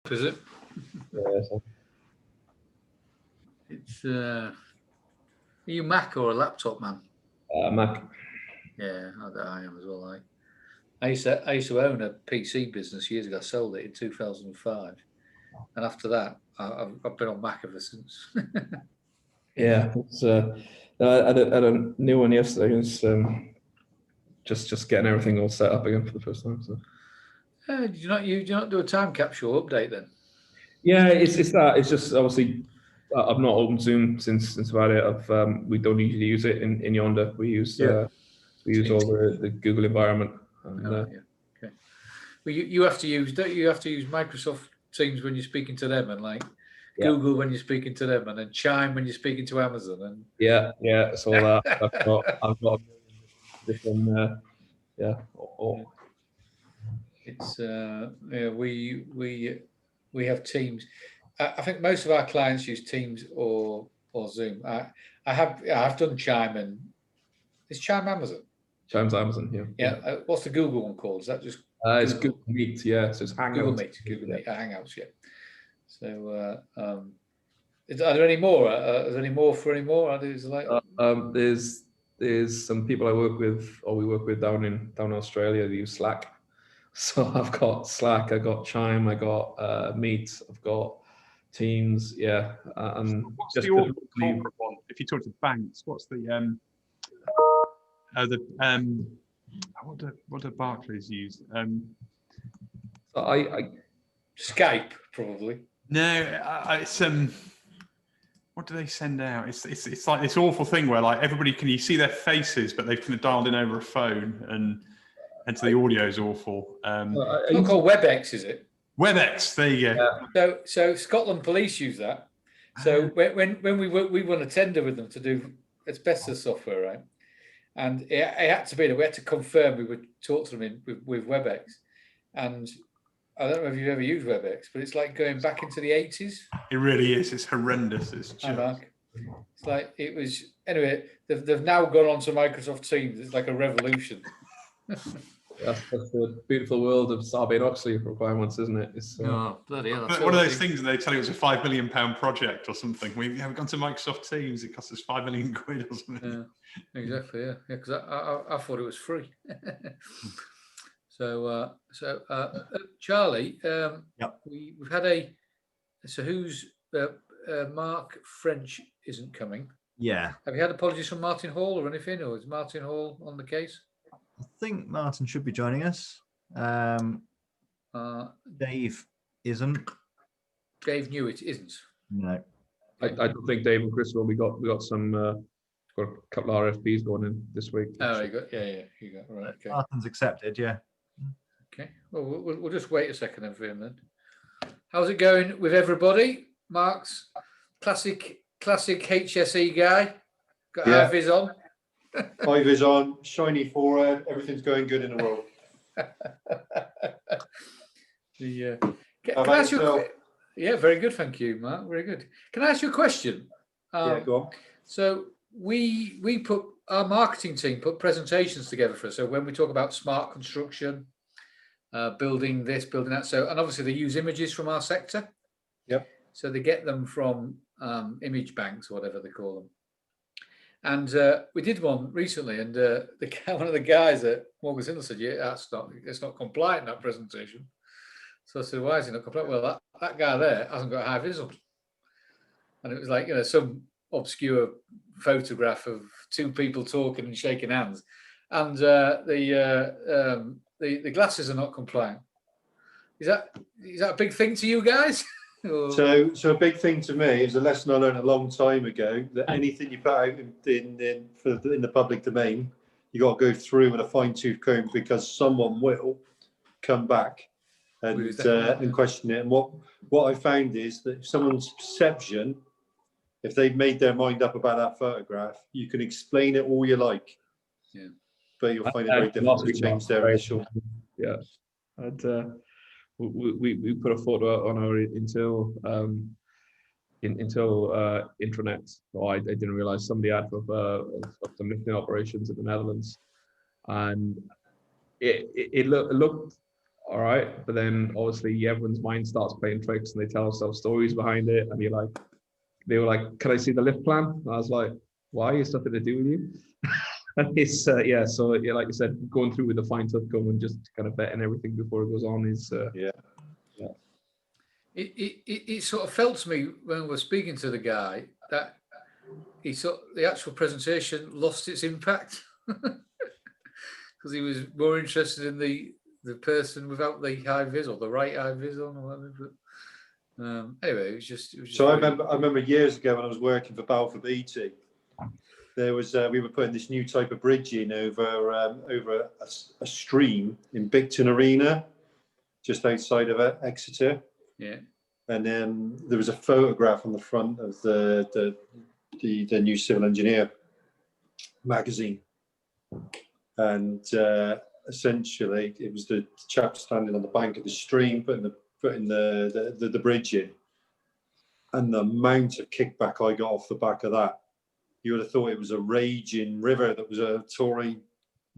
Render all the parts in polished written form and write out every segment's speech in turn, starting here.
Is it? Yeah, so. It's are you Mac or a laptop man? Mac. Yeah, I am as well. I used to own a PC business years ago. I sold it in 2005, and after that, I've been on Mac ever since. Yeah, it's, I had a new one yesterday. It's just getting everything all set up again for the first time. So. Do you not do a time capsule update then? Yeah, it's that. It's just obviously I've not opened Zoom since about it. We don't usually use it in Yonder. We use all the Google environment. And, yeah. Okay. Well, you have to use. Don't you have to use Microsoft Teams when you're speaking to them, and Google when you're speaking to them, and then Chime when you're speaking to Amazon, and it's all that. I've got different. It's we have Teams. I think most of our clients use Teams or Zoom. I have done Chime, and is Chime Amazon? Chime's Amazon, yeah. What's the Google one called? Is that just it's Google Meet? Yeah, so it's Hangouts. Google Meet, Hangouts. Yeah. So, are there any more? Is there any more for any more? There's some people I work with, or we work with down in Australia. They use Slack. So I've got Slack, I got Chime, I got Meet, I've got Teams. Yeah, and what's the corporate one? If you talk to banks, what's what do Barclays use? I Skype probably. No, it's what do they send out? It's like this awful thing where everybody you see their faces, but they've kind of dialed in over a phone, and so the audio is awful. It's not called WebEx, is it? WebEx, there you go. Yeah. So Scotland Police use that. So when we won a tender with them to do asbestos software, right? And it had to be that we had to confirm we would talk to them with WebEx. And I don't know if you've ever used WebEx, but it's like going back into the 80s. It really is. It's horrendous. It's like it was. Anyway, they've now gone on to Microsoft Teams. It's like a revolution. That's the beautiful world of Sarbanes-Oxley requirements, isn't it? Bloody hell! One of those things, and they tell you it was a £5 million project or something. We haven't gone to Microsoft Teams. It cost us £5 million or something. Yeah, exactly. Yeah, because I thought it was free. So Charlie, we've had so who's Mark French isn't coming. Yeah. Have you had apologies from Martin Hall or anything, or is Martin Hall on the case? I think Martin should be joining us. Dave isn't. Dave Newitt isn't. No. I don't think Dave and Chris will. We got some got a couple of RFPs going in this week. Oh, you got right. Okay. Martin's accepted, yeah. Okay. Well, we'll just wait a second for him then. How's it going with everybody? Mark's classic HSE guy. Got high vis on. High vis on, shiny forehead, everything's going good in the world. Can I ask you very good, thank you, Mark. Very good. Can I ask you a question? Go on. So we put our marketing team put presentations together for us. So when we talk about smart construction, building this, building that. So, and obviously they use images from our sector. Yep. So they get them from image banks or whatever they call them. And we did one recently, and one of the guys at Morgan Stanley said, "Yeah, it's not compliant, that presentation." So I said, "Why is it not compliant?" Well, that guy there hasn't got high vis on, and it was like some obscure photograph of two people talking and shaking hands, and the glasses are not compliant. Is that a big thing to you guys? So a big thing to me is a lesson I learned a long time ago, that anything you put out in the public domain, you got to go through with a fine-tooth comb, because someone will come back and question it. And what I found is that if someone's perception, if they've made their mind up about that photograph, you can explain it all you like, but you'll find it very difficult to change their initial. Yeah, and we put a photo out on our Intel intranet. So I didn't realize somebody had of the mission operations in the Netherlands, and it looked all right. But then obviously everyone's mind starts playing tricks and they tell themselves stories behind it. And you're like, they were like, can I see the lift plan? And I was like, why? It's nothing to do with you. And it's, yeah, so yeah, like you said, going through with the fine tooth comb and just kind of vetting everything before it goes on is, Yeah. It sort of felt to me when we were speaking to the guy that the actual presentation lost its impact because he was more interested in the person without the high vis or the right high vis on or whatever. But anyway, it was just So I remember years ago when I was working for Balfour Beatty, there was we were putting this new type of bridge in over a stream in Bicton Arena, just outside of Exeter. Yeah. And then there was a photograph on the front of the new Civil Engineer magazine, and essentially it was the chap standing on the bank of the stream putting the bridge in, and the amount of kickback I got off the back of that, you would have thought it was a raging river that was a Tory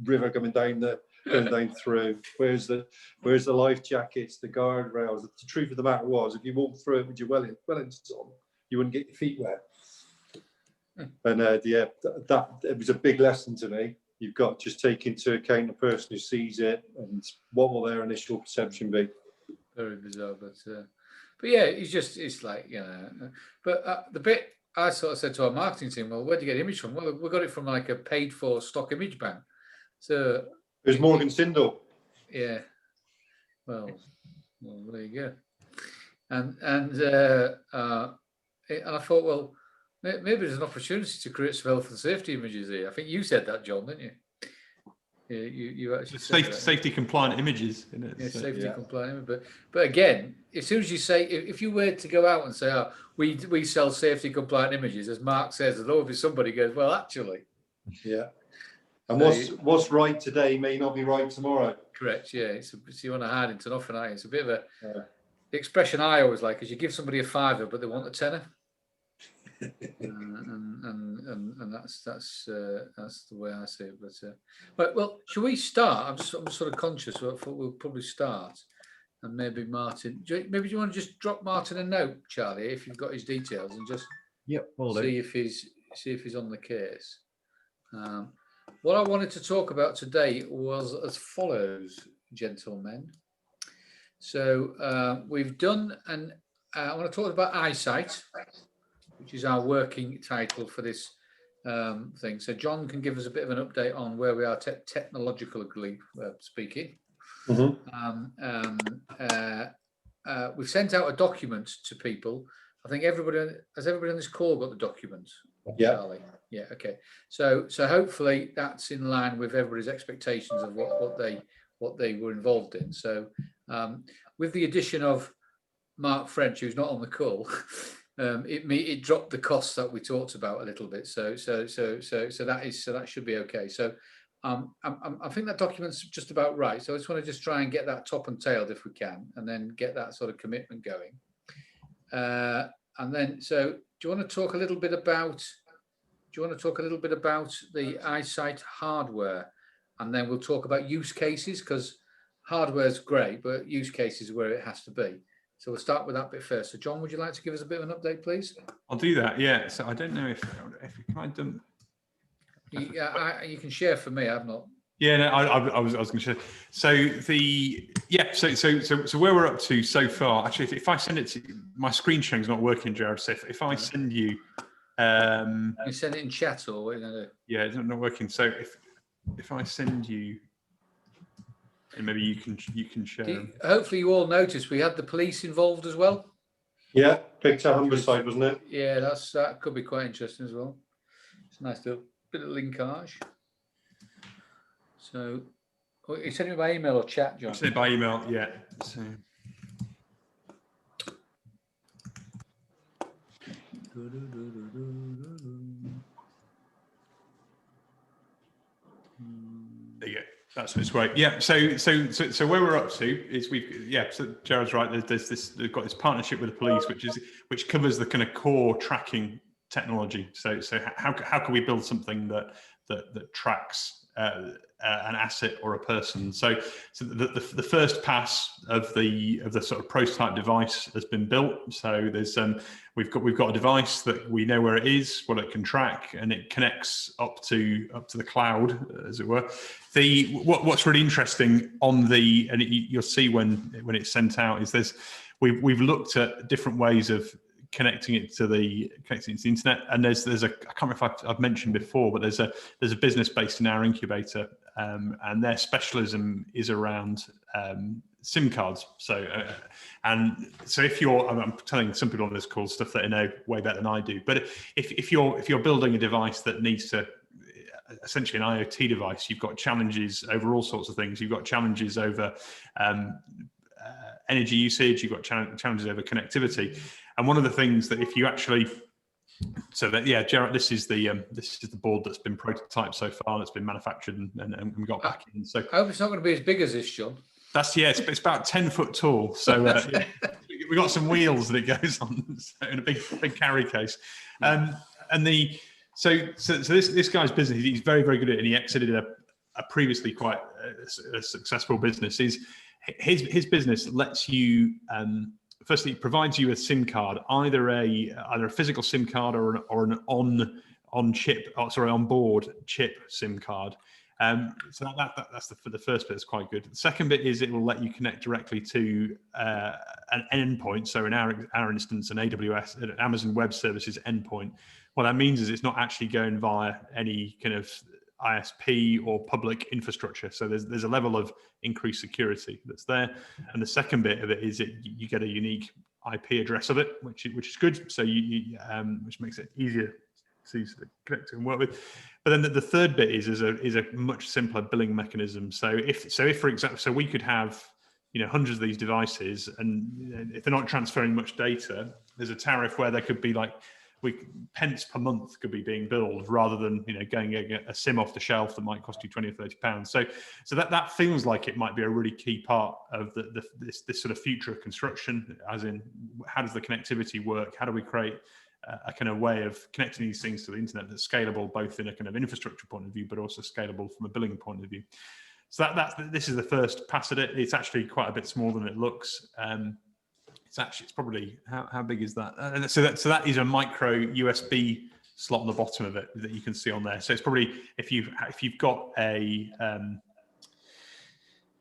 river coming down through. Where's the life jackets, the guardrails? The truth of the matter was, if you walked through it with your Wellingtons on, you wouldn't get your feet wet. And yeah, that it was a big lesson to me. You've got to just take into account the person who sees it and what will their initial perception be. Very bizarre, but yeah, it's like, you know. But the bit I sort of said to our marketing team, well, where'd you get image from? Well, we got it from like a paid for stock image bank. So it was Morgan Sindall. Yeah. Well, there you go. And I thought, well, maybe there's an opportunity to create some health and safety images here. I think you said that, John, didn't you? Yeah, you actually said safety compliant images in it. Yeah, so. safety compliant. But again, as soon as you say, if you were to go out and say, oh, we sell safety compliant images, as Mark says, there'll always be somebody who goes, well, actually. Yeah. And what's right today may not be right tomorrow. Correct. Yeah. So you want to hide into nothing, aren't you? It's a bit of the expression I always like is you give somebody a £5, but they want a tenner. and that's the way I see it. But well, shall we start? I'm sort of conscious. We'll probably start, and maybe Martin. Maybe do you want to just drop Martin a note, Charlie, if you've got his details, and just see if he's on the case. What I wanted to talk about today was as follows, gentlemen. So we've done I want to talk about eyesight, which is our working title for this thing. So John can give us a bit of an update on where we are technologically speaking. Mm-hmm. We've sent out a document to people. I think everybody on this call got the document. Yeah. Charlie? Yeah. Okay. So hopefully that's in line with everybody's expectations of what they were involved in. So with the addition of Mark French, who's not on the call, it dropped the costs that we talked about a little bit. So that should be okay. So I think that document's just about right. So I just want to try and get that top and tailed if we can, and then get that sort of commitment going. And then, so do you want to talk a little bit about the eyesight hardware, and then we'll talk about use cases, because hardware is great, but use cases is where it has to be. So we'll start with that bit first. So John, would you like to give us a bit of an update, please? I'll do that. Yeah. So I don't know if can I do. You can share for me. I've not. Yeah, no, I was going to share. So so where we're up to so far. Actually, if I send it to my screen sharing's not working, Jared. So if I send you, you send it in chat or what are you going to do? Yeah, it's not working. So if I send you, and maybe you can share. Hopefully, you all noticed we had the police involved as well. Yeah, picture Humberside, wasn't it? Yeah, that could be quite interesting as well. It's a nice little bit of linkage. So, you sent it by email or chat, John? Send it by email, yeah. So. There you go. That's great. Yeah. So where we're up to is So Jared's right. They've got this partnership with the police, which covers the kind of core tracking technology. So how can we build something that tracks an asset or a person. So the first pass of the sort of prototype device has been built. So there's we've got a device that we know where it is, what it can track, and it connects up to the cloud, as it were. What's really interesting on the, and you'll see when it's sent out, is we've looked at different ways of connecting it to the internet, and there's I can't remember if I've mentioned before, but there's a business based in our incubator, and their specialism is around SIM cards. So if you're, I'm telling some people on this call stuff that I know way better than I do, but if you're building a device that needs to, essentially an IoT device, you've got challenges over all sorts of things. You've got challenges over energy usage. You've got challenges over connectivity. And one of the things that if you actually, so that, yeah, Gerard, this is the board that's been prototyped so far, and it's been manufactured and we got back in. So I hope it's not going to be as big as this, John. That's, yeah, it's about 10 foot tall. So we got some wheels that it goes on, so in a big carry case. So this guy's business, he's very, very good at it, and he exited a previously quite a successful business. His business lets you, firstly, it provides you a SIM card, either a physical SIM card or an on board chip SIM card. So that's the first bit is quite good. The second bit is it will let you connect directly to an endpoint. So in our instance, an AWS, an Amazon Web Services endpoint. What that means is it's not actually going via any kind of ISP or public infrastructure. So there's a level of increased security that's there. And the second bit of it is you get a unique IP address of it, which is good. So which makes it easier to connect to and work with. But then the third bit is a much simpler billing mechanism. So if for example, so we could have hundreds of these devices, and if they're not transferring much data, there's a tariff where there could be like pence per month could be being billed, rather than going a SIM off the shelf that might cost you 20 or 30 pounds. So that feels like it might be a really key part of this sort of future of construction, as in how does the connectivity work? How do we create a kind of way of connecting these things to the internet that's scalable, both in a kind of infrastructure point of view, but also scalable from a billing point of view. So this is the first pass at it. It's actually quite a bit smaller than it looks. It's probably, how big is that? So that is a micro USB slot on the bottom of it that you can see on there. So it's probably, if you've got a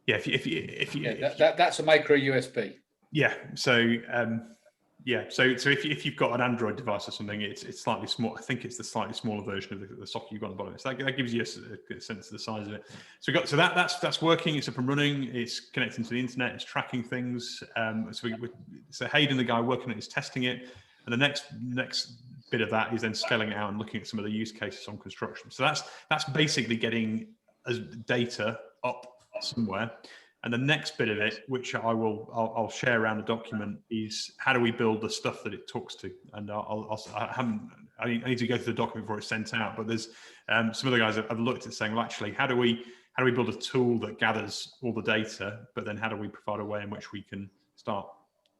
that's a micro USB. Yeah. So so if you've got an Android device or something, it's slightly small. I think it's the slightly smaller version of the socket you've got on the bottom. So that gives you a sense of the size of it. So that's working. It's up and running. It's connecting to the internet. It's tracking things. So Hayden, the guy working on it, is testing it, and the next bit of that is then scaling it out and looking at some of the use cases on construction. So that's basically getting data up somewhere. And the next bit of it, which I'll share around the document, is how do we build the stuff that it talks to? And I need to go through the document before it's sent out. But there's some of the guys I've looked at saying, well, actually, how do we build a tool that gathers all the data? But then how do we provide a way in which we can start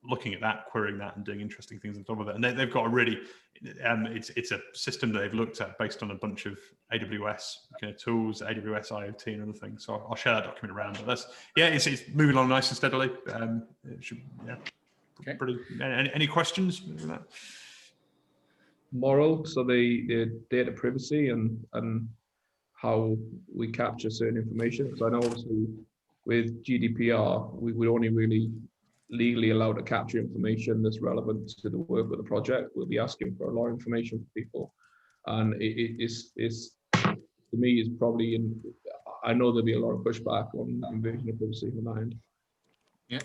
looking at that, querying that, and doing interesting things on top of it? And they've got a really, it's a system that they've looked at based on a bunch of AWS kind of tools, AWS IoT and other things. So I'll share that document around. But it's moving along nice and steadily. It should, okay. Pretty. Any questions on that? Moral, so the data privacy and how we capture certain information. So I know obviously with GDPR, we're only really legally allowed to capture information that's relevant to the work of the project. We'll be asking for a lot of information from people, and it's to me is probably I know there'll be a lot of pushback on invasion of privacy on that end. Yeah.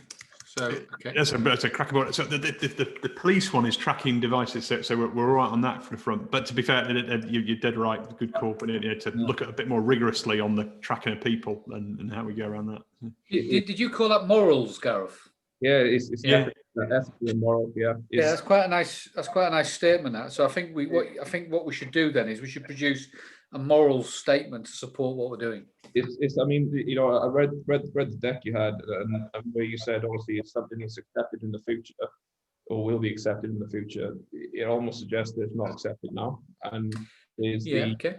So okay. That's a crack about it. So the police one is tracking devices, so we're all right on that front. But to be fair, you're dead right. Good call, but to look at a bit more rigorously on the tracking of people and how we go around that. Did you call that morals, Gareth? Yeah, it's ethical and moral. Yeah, that's quite a nice statement. That. So I think what we should do then is we should produce a moral statement to support what we're doing. I mean, I read the deck you had, and where you said obviously it's something that's accepted in the future or will be accepted in the future. it almost suggests that it's not accepted now. And there's Yeah. the Okay.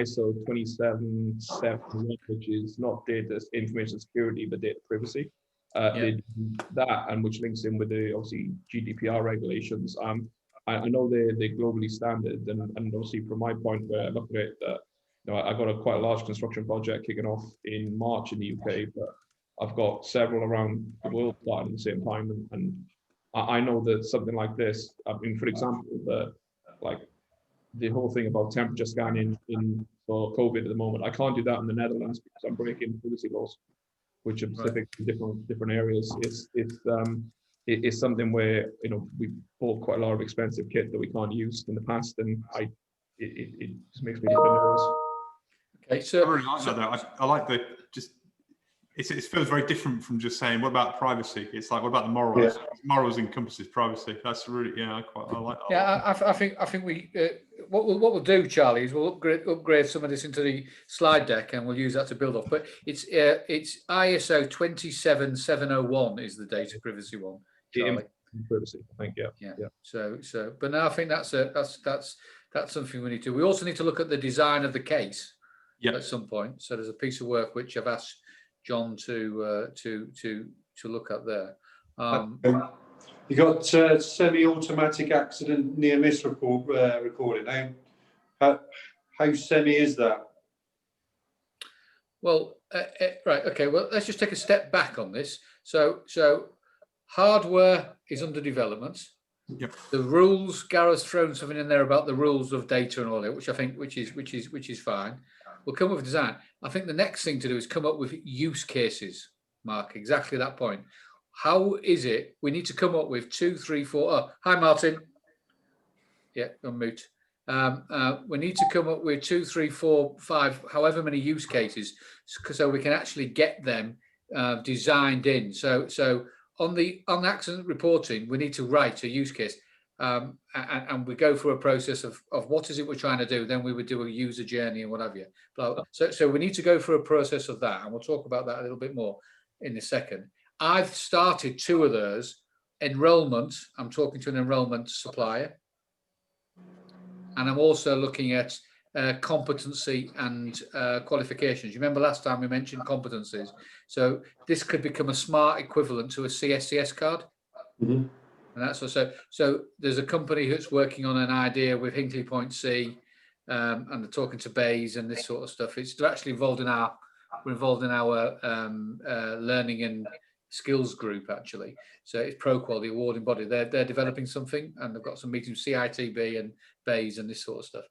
ISO 27701, which is not data information security but data privacy. They do that, and which links in with the obviously GDPR regulations. I know they're globally standard, and obviously from my point where I look at it, I got quite a large construction project kicking off in March in the UK, but I've got several around the world starting at the same time, and I know that something like this, I mean, for example, the whole thing about temperature scanning for COVID at the moment, I can't do that in the Netherlands because I'm breaking privacy laws, which are specific to different areas. It's something where we bought quite a lot of expensive kit that we can't use in the past, and it just makes me a bit nervous. Okay. So I really like that though. I like the just. It feels very different from just saying, what about privacy? It's like, what about the morals? Yeah. Morals encompasses privacy. That's really, I like that. yeah, I think we what we'll do, Charlie, is we'll upgrade some of this into the slide deck, and we'll use that to build off. But it's ISO 27701 is the data privacy one, Charlie. Privacy, I think, Yeah. So, but now I think that's something we need to. We also need to look at the design of the case at some point. So there's a piece of work which I've asked John to look at there. You got semi-automatic accident near miss recording. How semi is that? Well, right, okay. Well, let's just take a step back on this. So hardware is under development. Yep. The rules, Gareth's thrown something in there about the rules of data and all that, which I think which is fine. We'll come up with design. I think the next thing to do is come up with use cases, Mark. Exactly that point. How is it? We need to come up with 2, 3, 4. Oh, hi, Martin. Yeah, on mute. We need to come up with 2, 3, 4, 5, however many use cases, so we can actually get them designed in. So on the accident reporting, we need to write a use case. And we go through a process of what is it we're trying to do. Then we would do a user journey and what have you. So we need to go through a process of that, and we'll talk about that a little bit more in a second. I've started 2 of those. Enrollment, I'm talking to an enrollment supplier, and I'm also looking at competency and qualifications. You remember last time we mentioned competencies, so this could become a smart equivalent to a CSCS card. Mm-hmm. And that's also, so there's a company that's working on an idea with Hinkley Point C, and they're talking to Bays and this sort of stuff. They're actually involved in our learning and skills group, actually. So it's ProQual, the awarding body. They're developing something, and they've got some meetings with CITB and Bays and this sort of stuff.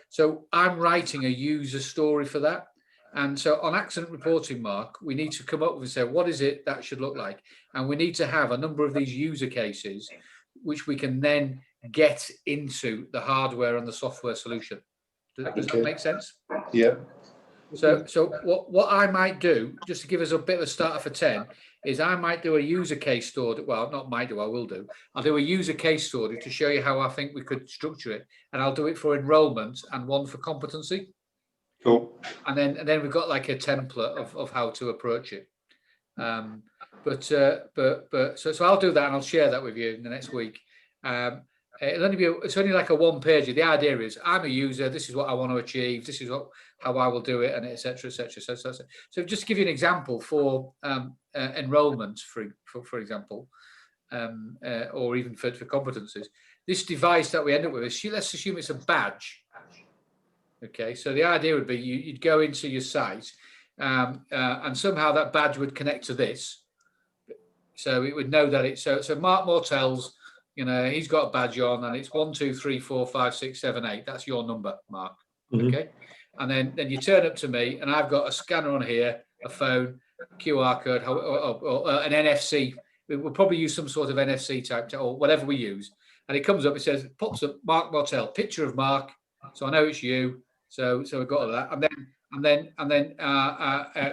So I'm writing a user story for that. And so on accident reporting, Mark, we need to come up with and say, what is it that should look like? And we need to have a number of these user cases, which we can then get into the hardware and the software solution. Does that make sense? Yeah. So what I might do, just to give us a bit of a starter for 10, is I might do a user case story. Well, not might do, I will do. I'll do a user case story to show you how I think we could structure it. And I'll do it for enrollment and one for competency. Cool. And then we've got like a template of how to approach it. So I'll do that, and I'll share that with you in the next week. It's only like a 1-pager. The idea is I'm a user. This is what I want to achieve. This is how I will do it, and etc. So just to give you an example for enrollment, for example, or even for competencies. This device that we end up with is, let's assume it's a badge. Okay, so the idea would be you'd go into your site, and somehow that badge would connect to this, so it would know that it's so Mark Mortell's, he's got a badge on, and it's 1, 2, 3, 4, 5, 6, 7, 8. That's your number, Mark. Mm-hmm. Okay, and then you turn up to me, and I've got a scanner on here, a phone, QR code, or an NFC. We'll probably use some sort of NFC type or whatever we use, and it comes up. It says, pops up Mark Mortell, picture of Mark, so I know it's you. So we've got all that, and then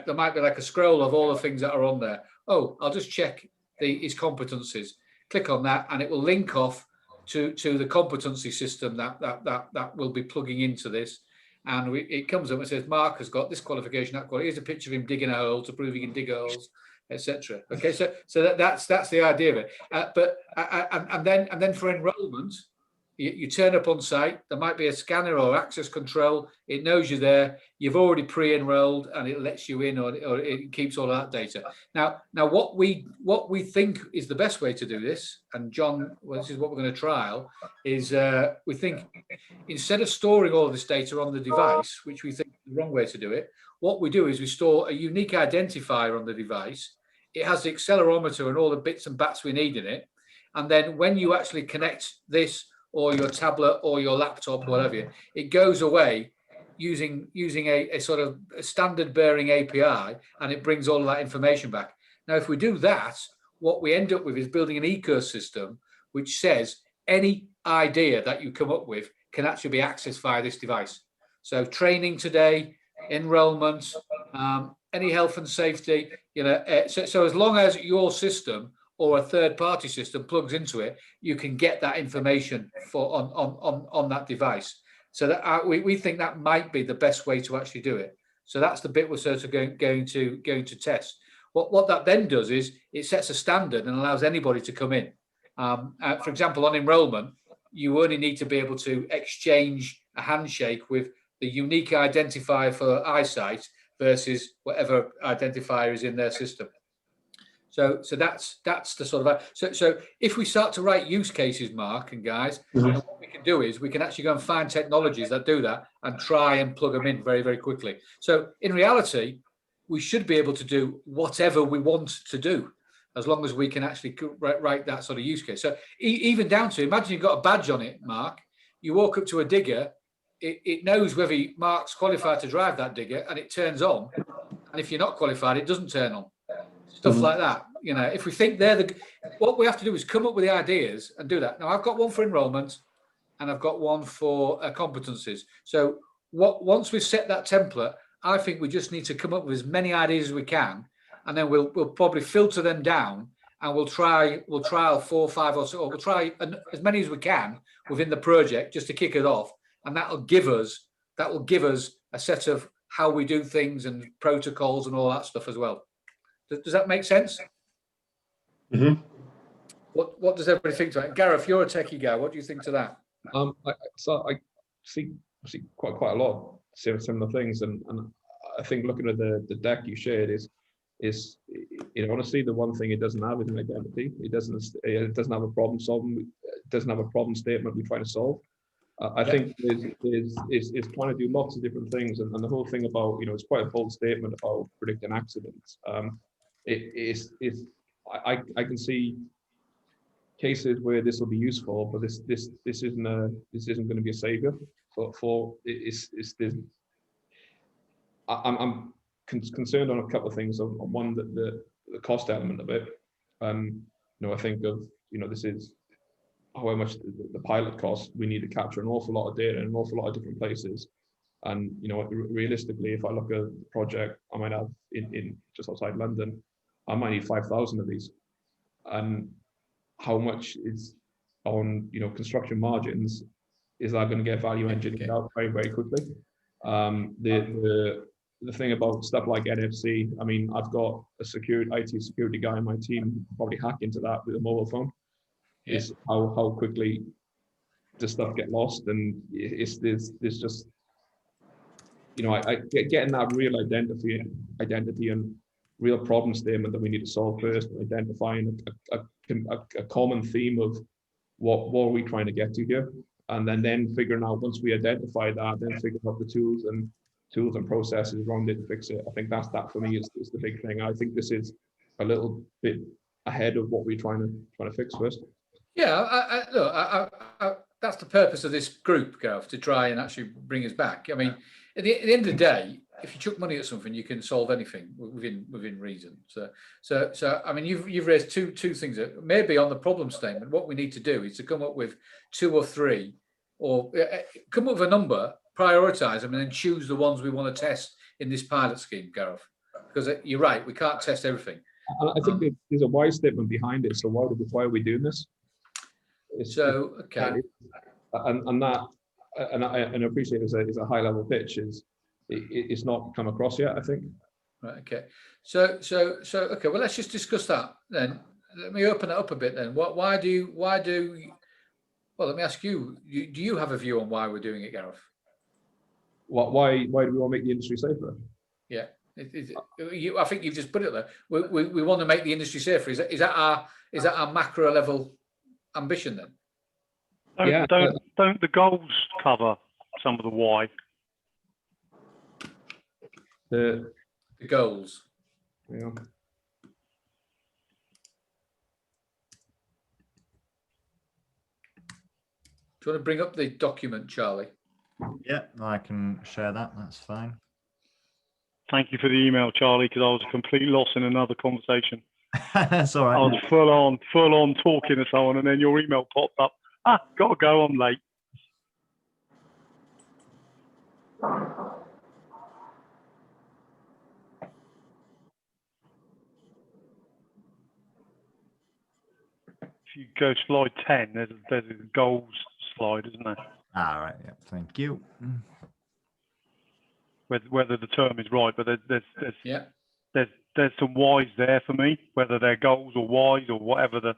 there might be like a scroll of all the things that are on there. Oh, I'll just check his competencies. Click on that, and it will link off to the competency system that will be plugging into this. And it comes up and says Mark has got this qualification, that qualification. Here's a picture of him digging a hole to prove he can dig holes, etc. Okay, so that's the idea of it. And then for enrolment, you turn up on site. There might be a scanner or access control. It knows you're there. You've already pre-enrolled, and it lets you in, or it keeps all of that data. Now, what we think is the best way to do this, and John, well, this is what we're going to trial, is we think instead of storing all of this data on the device, which we think is the wrong way to do it, what we do is we store a unique identifier on the device. It has the accelerometer and all the bits and bats we need in it. And then when you actually connect this or your tablet or your laptop, whatever, it goes away using a sort of a standard bearing API, and it brings all of that information back. Now, if we do that, what we end up with is building an ecosystem which says any idea that you come up with can actually be accessed via this device. So training today, enrollment, any health and safety, so as long as your system or a third-party system plugs into it, you can get that information on that device. So that we think that might be the best way to actually do it. So that's the bit we're sort of going to test. What that then does is it sets a standard and allows anybody to come in. For example, on enrolment, you only need to be able to exchange a handshake with the unique identifier for eyesight versus whatever identifier is in their system. So that's the sort of so if we start to write use cases, Mark and guys, what we can do is we can actually go and find technologies that do that and try and plug them in very, very quickly. So in reality, we should be able to do whatever we want to do, as long as we can actually write that sort of use case. So even down to, imagine you've got a badge on it, Mark, you walk up to a digger, it knows whether Mark's qualified to drive that digger, and it turns on. And if you're not qualified, it doesn't turn on. Stuff like that. If we think what we have to do is come up with the ideas and do that. Now, I've got one for enrolment and I've got one for competencies. So once we've set that template, I think we just need to come up with as many ideas as we can, and then we'll probably filter them down, and we'll trial 4 or 5 or so, or we'll try as many as we can within the project just to kick it off, and that will give us a set of how we do things and protocols and all that stuff as well. Does that make sense? Mm-hmm. What does everybody think to that? Gareth, you're a techie guy. What do you think to that? I see quite a lot of similar things, and I think looking at the deck you shared is honestly the one thing it doesn't have is an identity. It doesn't have a problem solving. It doesn't have a problem statement we try to solve. I think is trying to do lots of different things, and the whole thing about it's quite a bold statement about predicting accidents. I can see cases where this will be useful, but this isn't going to be a savior for I'm concerned on a couple of things. On one, that the cost element of it. I think of this is how much the pilot costs. We need to capture an awful lot of data in an awful lot of different places. And realistically, if I look at the project I might have in just outside London, I might need 5,000 of these. And how much is on construction margins is that going to get value engineered out very, very quickly? The thing about stuff like NFC, I mean, I've got a IT security guy in my team who can probably hack into that with a mobile phone. Yeah. Is how quickly does stuff get lost, and there's just I getting that real identity and real problem statement that we need to solve first, identifying a common theme of what are we trying to get to here, and then figuring out, once we identify that, then figuring out the tools and processes around it to fix it. I think that for me is the big thing. I think this is a little bit ahead of what we're trying to fix first. Yeah, look, that's the purpose of this group, Gareth, to try and actually bring us back. I mean, at the end of the day, if you chuck money at something, you can solve anything within reason. So I mean, you've raised two things. Maybe on the problem statement, what we need to do is to come up with 2 or 3, or come up with a number, prioritize them, and then choose the ones we want to test in this pilot scheme, Gareth. Because you're right, we can't test everything. I think there's a why statement behind it. So why are we doing this? Okay. And I appreciate it's a high level pitch. It's not come across yet, I think. Right. Okay. So okay. Well, let's just discuss that then. Let me open it up a bit then. Why do? Well, let me ask you. Do you have a view on why we're doing it, Gareth? Why do we want to make the industry safer? Yeah. I think you've just put it there. We want to make the industry safer. Is that our macro level ambition then? Don't the goals cover some of the why? The goals. Yeah. Do you want to bring up the document, Charlie? Yeah, I can share that. That's fine. Thank you for the email, Charlie, because I was completely lost in another conversation. That's all right. I was full on talking to someone, and then your email popped up. Gotta go, I'm late. If you go slide 10, there's a goals slide, isn't there? All right. Yeah. Thank you. Whether the term is right, but Yeah. there's some whys there for me, whether they're goals or whys or whatever.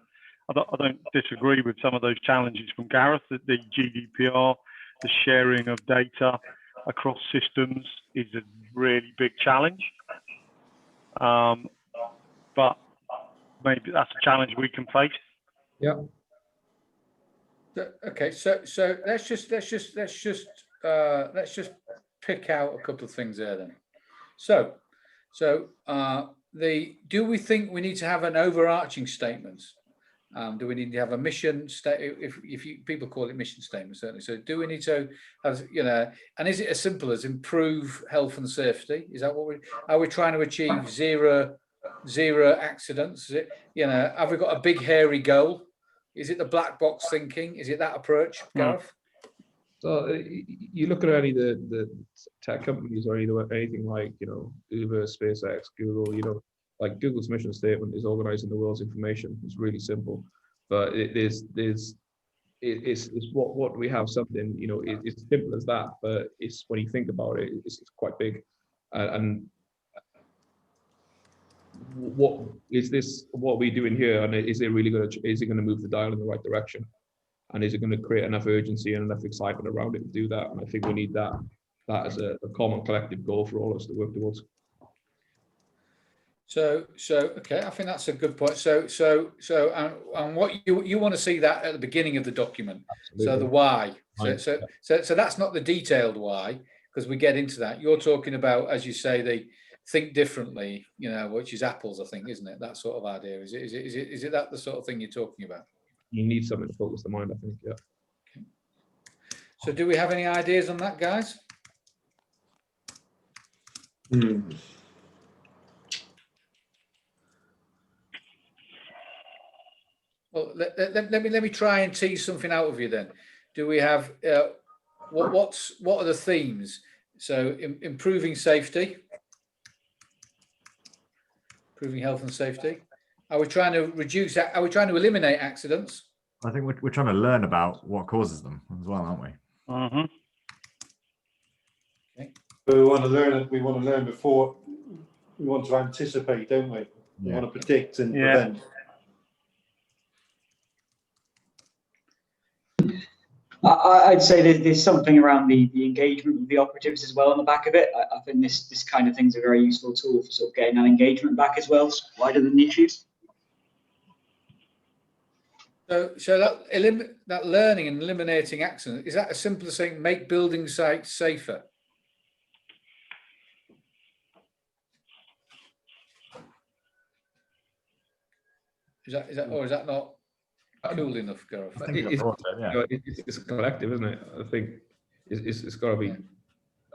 I don't disagree with some of those challenges from Gareth. The GDPR, the sharing of data across systems is a really big challenge. But maybe that's a challenge we can face. Yeah. Okay. So let's just pick out a couple of things there then. So do we think we need to have an overarching statement? Do we need to have a mission statement? If people call it mission statement, certainly. So do we need to have, and is it as simple as improve health and safety? Is that what are we trying to achieve? Zero accidents? Is it, have we got a big hairy goal? Is it the black box thinking? Is it that approach, Gareth? So you look at any of the tech companies or anything like, Uber, SpaceX, Google, like Google's mission statement is organizing the world's information. It's really simple, but it's what we have something, it's simple as that, but it's when you think about it, it's quite big. And what is this, what we're doing here? And is it really going to move the dial in the right direction? And is it going to create enough urgency and enough excitement around it to do that? And I think we need that as a common collective goal for all of us to work towards. So okay, I think that's a good point. And what you want to see that at the beginning of the document. Absolutely. So the why. So that's not the detailed why, because we get into that. You're talking about, as you say, the think differently, which is apples, I think, isn't it? That sort of idea. Is it that the sort of thing you're talking about? You need something to focus the mind, I think. Yeah. Okay. So do we have any ideas on that, guys? Well, let me try and tease something out of you then. Do we have what are the themes? So improving safety, improving health and safety. Are we trying to reduce that? Are we trying to eliminate accidents? I think we're trying to learn about what causes them as well, aren't we? Mm-hmm. Okay. We want to learn. We want to learn before. We want to anticipate, don't we? We want to predict and prevent. I'd say there's something around the engagement of the operatives as well on the back of it. I think this kind of thing's a very useful tool for sort of getting that engagement back as well, wider than the issues. So that learning and eliminating accidents, is that as simple as saying make building sites safer? Is that or is that not cool enough, Gareth? It's a collective, isn't it? I think it's got to be,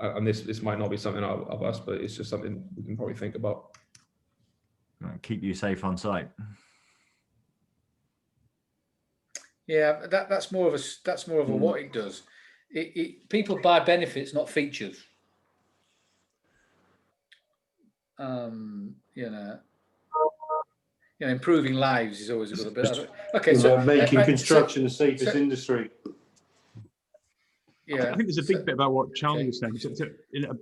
and this might not be something of us, but it's just something we can probably think about. Keep you safe on site. Yeah, that's more of a what it does. People buy benefits, not features. Improving lives is always a good bit. Okay, so making construction the safest industry. Yeah, I think there's a big bit about what Charlie was saying. So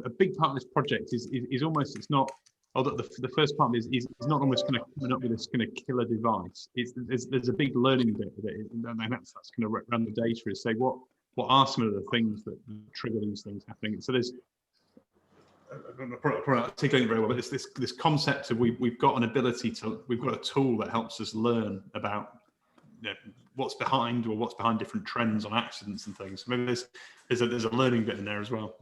a big part of this project is almost, it's not although the first part is not almost kind of coming up with this kind of killer device. There's a big learning bit of it, and that's kind of around the data is say what are some of the things that trigger these things happening. So there's I'm probably not articulating very well, but it's this concept of we've got an ability to, we've got a tool that helps us learn about what's behind different trends on accidents and things. Maybe there's a learning bit in there as well.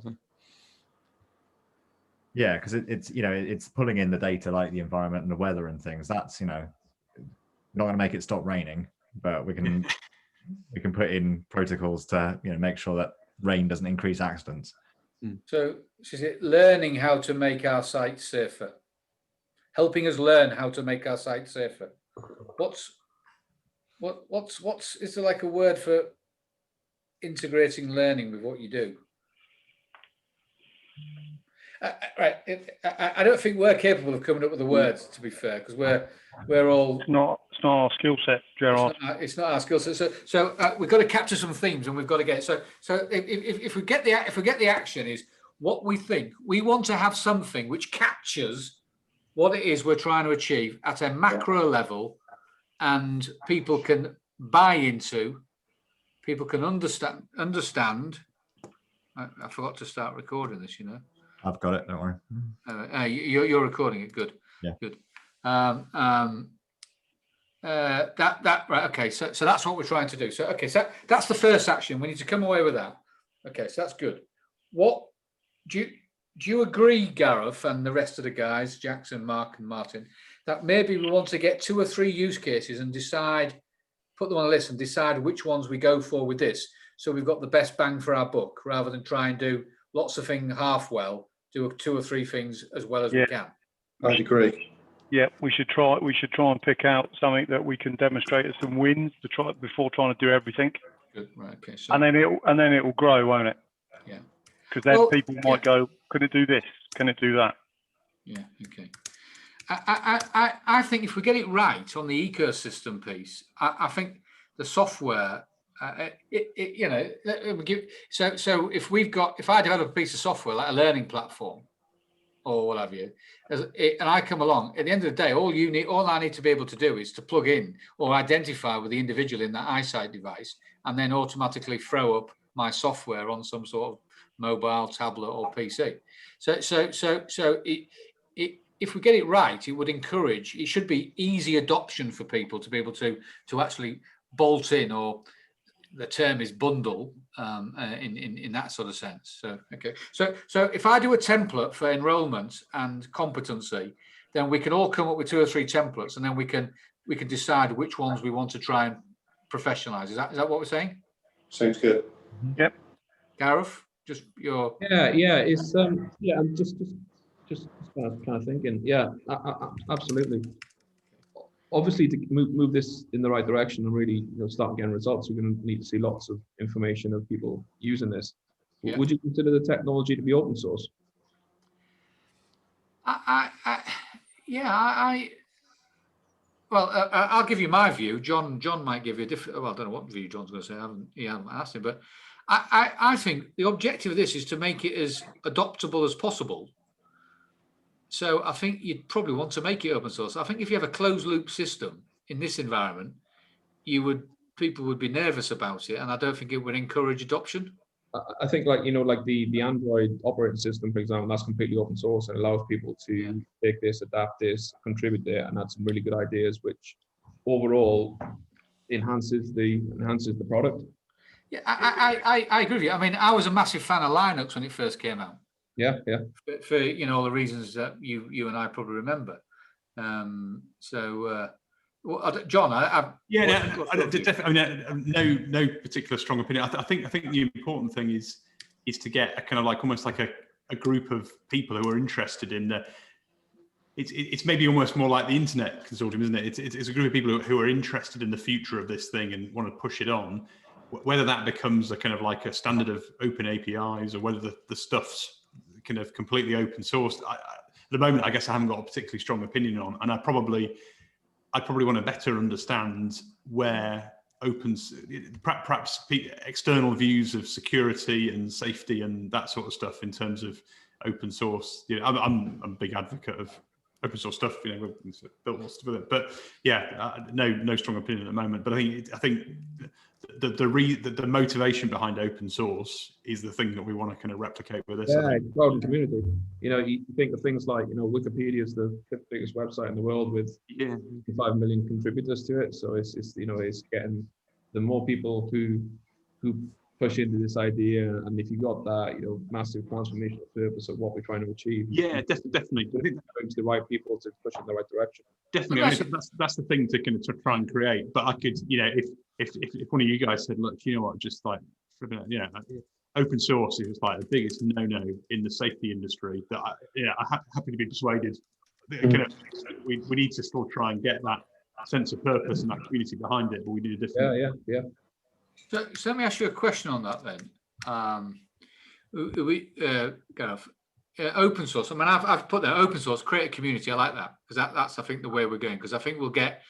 Yeah, because it's pulling in the data like the environment and the weather and things. That's not going to make it stop raining, but we can put in protocols to make sure that rain doesn't increase accidents. So is it learning how to make our site safer? Helping us learn how to make our site safer. What's is there like a word for integrating learning with what you do? Right. I don't think we're capable of coming up with the words, to be fair, because we're all. It's not our skill set, Gerard. It's not our skill set. So we've got to capture some themes, and we've got to get. So if we get the action is what we think. We want to have something which captures what it is we're trying to achieve at a macro level, and people can buy into. People can understand. I forgot to start recording this. I've got it. Don't worry. You're recording it. Good. Yeah. Good. Right. Okay. So that's what we're trying to do. So So that's the first action. We need to come away with that. Okay. So that's good. What do you agree, Gareth, and the rest of the guys, Jackson, Mark, and Martin, that maybe we want to get 2 or 3 use cases and put them on a list and decide which ones we go for with this, so we've got the best bang for our buck, rather than try and do lots of things half well, do 2 or 3 things as well as we can. I'd agree. Yeah, we should try and pick out something that we can demonstrate as some wins before trying to do everything. Good. Right. Okay. So, and then it will grow, won't it? Yeah. Because then people might go, can it do this? Can it do that? Yeah. Okay. I think if we get it right on the ecosystem piece, I think the software, so if I develop a piece of software like a learning platform or what have you, and I come along, at the end of the day, all I need to be able to do is to plug in or identify with the individual in that eyesight device, and then automatically throw up my software on some sort of mobile, tablet, or PC. So if we get it right, it should be easy adoption for people to be able to actually bolt in, or the term is bundle, in that sort of sense. So, okay. So if I do a template for enrollment and competency, then we can all come up with 2 or 3 templates, and then we can decide which ones we want to try and professionalize. Is that what we're saying? Sounds good. Yep. Gareth, just your. Yeah. It's I'm just kind of thinking. Yeah, absolutely. Obviously, to move this in the right direction and really start getting results, we're going to need to see lots of information of people using this. Yeah. Would you consider the technology to be open source? Well, I'll give you my view. John might give you a different. Well, I don't know what view John's going to say. I haven't asked him, but I think the objective of this is to make it as adoptable as possible. So I think you'd probably want to make it open source. I think if you have a closed loop system in this environment, people would be nervous about it, and I don't think it would encourage adoption. I think like the Android operating system, for example, that's completely open source and allows people to take this, adapt this, contribute there, and add some really good ideas, which overall enhances the product. Yeah, I agree with you. I mean, I was a massive fan of Linux when it first came out. Yeah. For all the reasons that you and I probably remember. John, no particular strong opinion. I think the important thing is to get a kind of like almost like a group of people who are interested in the. It's maybe almost more like the internet consortium, isn't it? It's a group of people who are interested in the future of this thing and want to push it on. Whether that becomes a kind of like a standard of open APIs, or whether the stuff's kind of completely open source, at the moment, I guess I haven't got a particularly strong opinion on, and I'd probably want to better understand where perhaps external views of security and safety and that sort of stuff in terms of open source. I'm a big advocate of open source stuff. You know, we've built lots with it. But yeah, no strong opinion at the moment. But I think the motivation behind open source is the thing that we want to kind of replicate with this. Yeah, crowd and community. You know, you think of things like, you know, Wikipedia is the biggest website in the world with 5 million contributors to it. So it's you know, it's getting the more people who push into this idea, and if you got that, you know, massive transformational purpose of what we're trying to achieve. Yeah, definitely. I think going to the right people to push in the right direction. Definitely, I mean, that's the thing to kind of try and create. But I could, you know, if one of you guys said, look, you know what, just like, you know, open source is like the biggest no-no in the safety industry, that I'm happy to be persuaded. Kind of, we need to still try and get that sense of purpose and that community behind it, but we need a different. Yeah. So let me ask you a question on that then. Open source. I mean, I've put there open source, create a community. I like that, because that's I think the way we're going. Because I think we'll get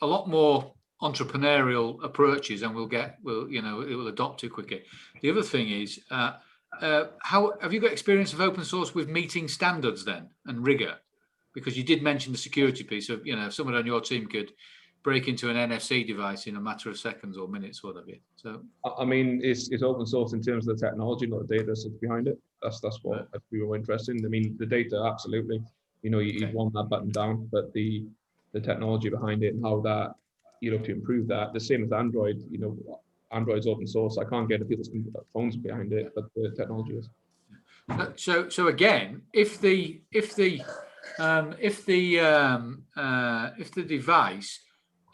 a lot more entrepreneurial approaches, and it will adopt it quicker. The other thing is, how have you got experience of open source with meeting standards then and rigor? Because you did mention the security piece of, you know, if someone on your team could break into an NFC device in a matter of seconds or minutes, whatever. So I mean, it's open source in terms of the technology, not the data sits behind it. That's what we were interested in. I mean, the data, absolutely. You know, you want that button down, but the technology behind it and how that you look to improve that. The same with Android. You know, Android's open source. I can't get the people's phones behind it, but the technology is. So again, if the device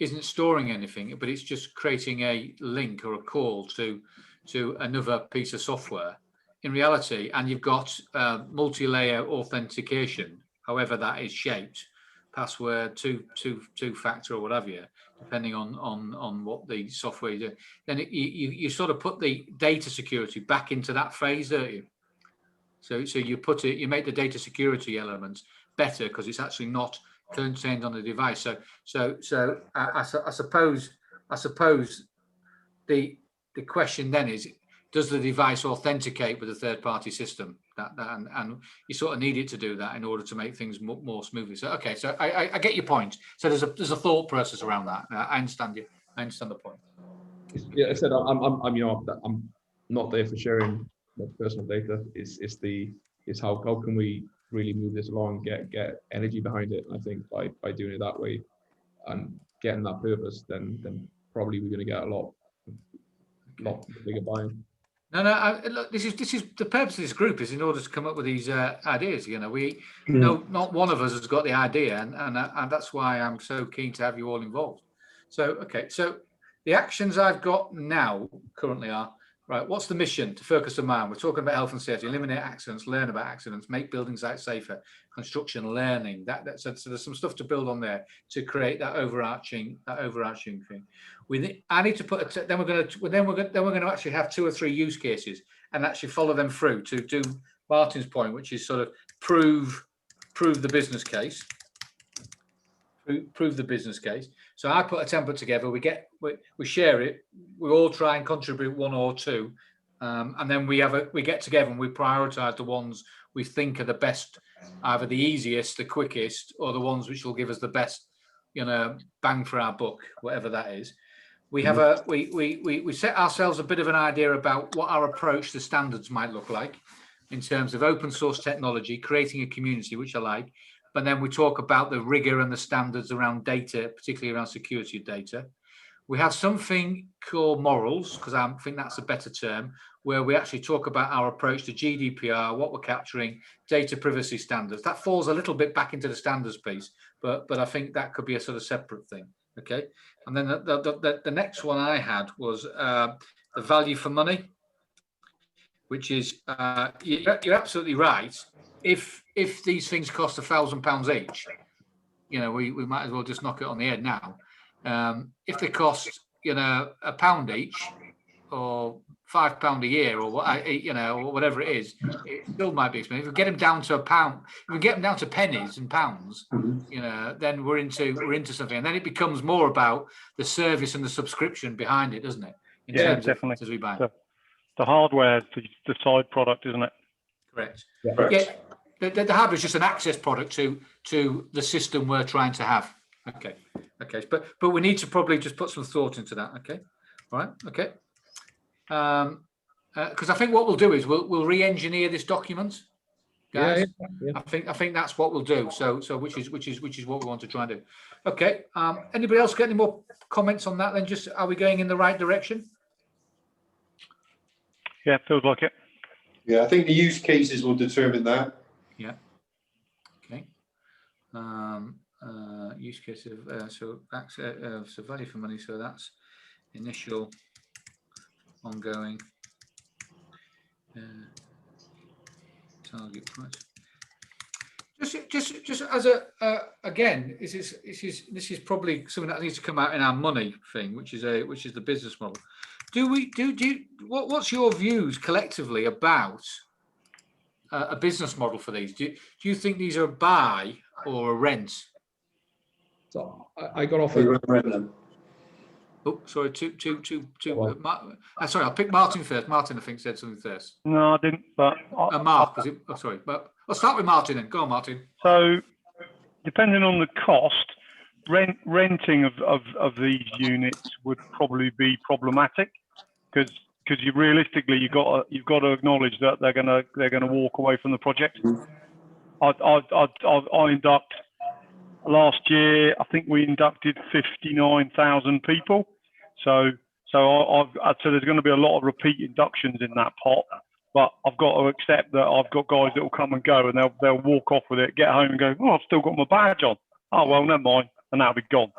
isn't storing anything, but it's just creating a link or a call to another piece of software, in reality, and you've got multi-layer authentication, however that is shaped, password, two-factor or whatever, depending on what the software you do, then you sort of put the data security back into that phase, don't you? So you make the data security elements better because it's actually not contained on the device. So I suppose the question then is, does the device authenticate with a third-party system? And you sort of need it to do that in order to make things more smoothly. So okay, so I get your point. So there's a thought process around that. I understand you. I understand the point. Yeah, I said I'm not there for sharing personal data. Is how can we really move this along, get energy behind it? And I think by doing it that way and getting that purpose, then probably we're going to get a lot bigger buy-in. No. Look, this is the purpose of this group is in order to come up with these ideas. You know, not one of us has got the idea, and that's why I'm so keen to have you all involved. So okay, so the actions I've got now currently are right. What's the mission? To focus the mind. We're talking about health and safety, eliminate accidents, learn about accidents, make building sites safer, construction, learning. So there's some stuff to build on there to create that overarching thing. I need to put. Then we're going to actually have 2 or 3 use cases and actually follow them through to do Martin's point, which is sort of prove the business case. Prove the business case. So I put a template together. We share it. We all try and contribute 1 or 2, and then we get together and we prioritize the ones we think are the best, either the easiest, the quickest, or the ones which will give us the best, bang for our buck, whatever that is. We have we set ourselves a bit of an idea about what our approach to standards might look like in terms of open source technology, creating a community, which I like. But then we talk about the rigor and the standards around data, particularly around security of data. We have something called morals, because I think that's a better term, where we actually talk about our approach to GDPR, what we're capturing, data privacy standards. That falls a little bit back into the standards piece, but I think that could be a sort of separate thing. Okay, and then the next one I had was the value for money, which is you're absolutely right. If these things cost £1,000 each, we might as well just knock it on the head now. If they cost £1 each, or £5 a year, or or whatever it is, it still might be expensive. If we get them down to £1, if we get them down to pennies and pounds, then we're into something, and then it becomes more about the service and the subscription behind it, doesn't it? Yeah, definitely. As we buy the hardware, the side product, isn't it? Correct. Yeah. the hardware is just an access product to the system we're trying to have. Okay. But we need to probably just put some thought into that. Okay. All right. Okay. Because I think what we'll do is we'll re-engineer this document, guys. Yeah. I think that's what we'll do. So which is what we want to try and do. Okay. Anybody else got any more comments on that? Then just are we going in the right direction? Yeah, feels like it. Yeah, I think the use cases will determine that. Yeah. Okay. Use case of so value for money. So that's initial, ongoing, target price. Just as a again, this is probably something that needs to come out in our money thing, which is the business model. What's your views collectively about a business model for these? Do you think these are a buy or a rent? So I got offered. Oh, sorry. Sorry, I'll pick Martin first. Martin, I think, said something first. No, I didn't. But Mark, was it? Oh, sorry. But I'll start with Martin then. Go on, Martin. So, depending on the cost, renting of these units would probably be problematic because you realistically you've got to acknowledge that they're gonna walk away from the project. I induct. Last year, I think we inducted 59,000 people. So there's going to be a lot of repeat inductions in that pot. But I've got to accept that I've got guys that will come and go, and they'll walk off with it, get home and go, oh, I've still got my badge on. Oh well, never mind, and that'll be gone.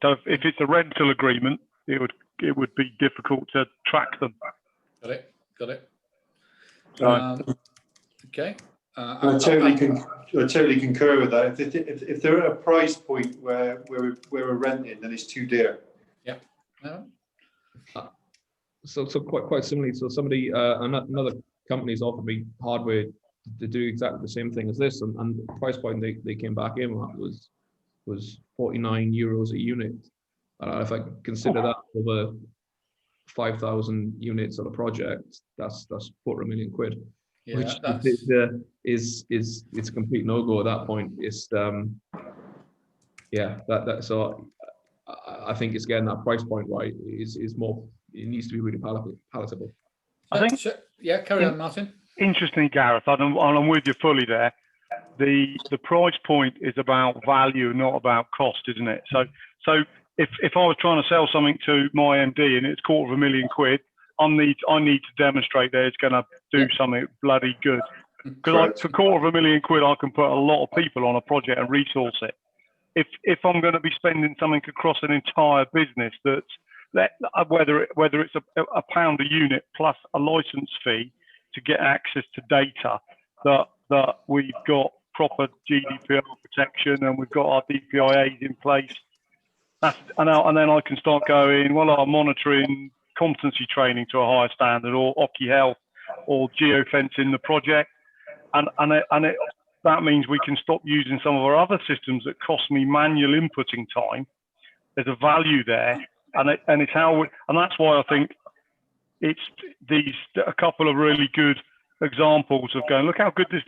So if it's a rental agreement, it would be difficult to track them. Got it. Okay. I totally concur with that. If they're at a price point where we're renting, then it's too dear. Yeah. No. So quite similarly. So somebody, another company's offered me hardware to do exactly the same thing as this, and the price point they came back in at was 49 euros a unit. If I consider that over 5,000 units on a project, that's £250,000. Yeah, which is it's a complete no-go at that point. It's so I think it's getting that price point right is more, it needs to be really palatable. I think carry on, Martin. Interesting, Gareth, I'm with you fully there. The price point is about value, not about cost, isn't it? So if I was trying to sell something to my MD and it's £250,000, I need to demonstrate that it's going to do something bloody good. Because for £250,000, I can put a lot of people on a project and resource it. If I'm going to be spending something across an entire business whether it's a pound a unit plus a license fee to get access to data, that we've got proper GDPR protection and we've got our DPIAs in place, and then I can start going, well, I'm monitoring competency training to a higher standard, or Occi Health, or geofencing the project, and that means we can stop using some of our other systems that cost me manual inputting time. There's a value there, and it's how and that's why I think it's a couple of really good examples of going, look how good this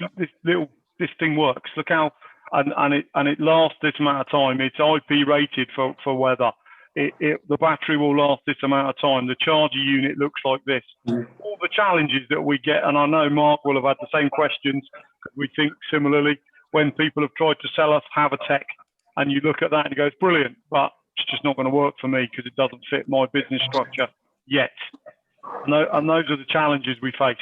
thing works. Look how and it lasts this amount of time. It's IP rated for weather. The battery will last this amount of time. The charger unit looks like this. All the challenges that we get, and I know Mark will have had the same questions, we think similarly, when people have tried to sell us Havatech, and you look at that and you go, it's brilliant, but it's just not going to work for me because it doesn't fit my business structure yet. And those are the challenges we face.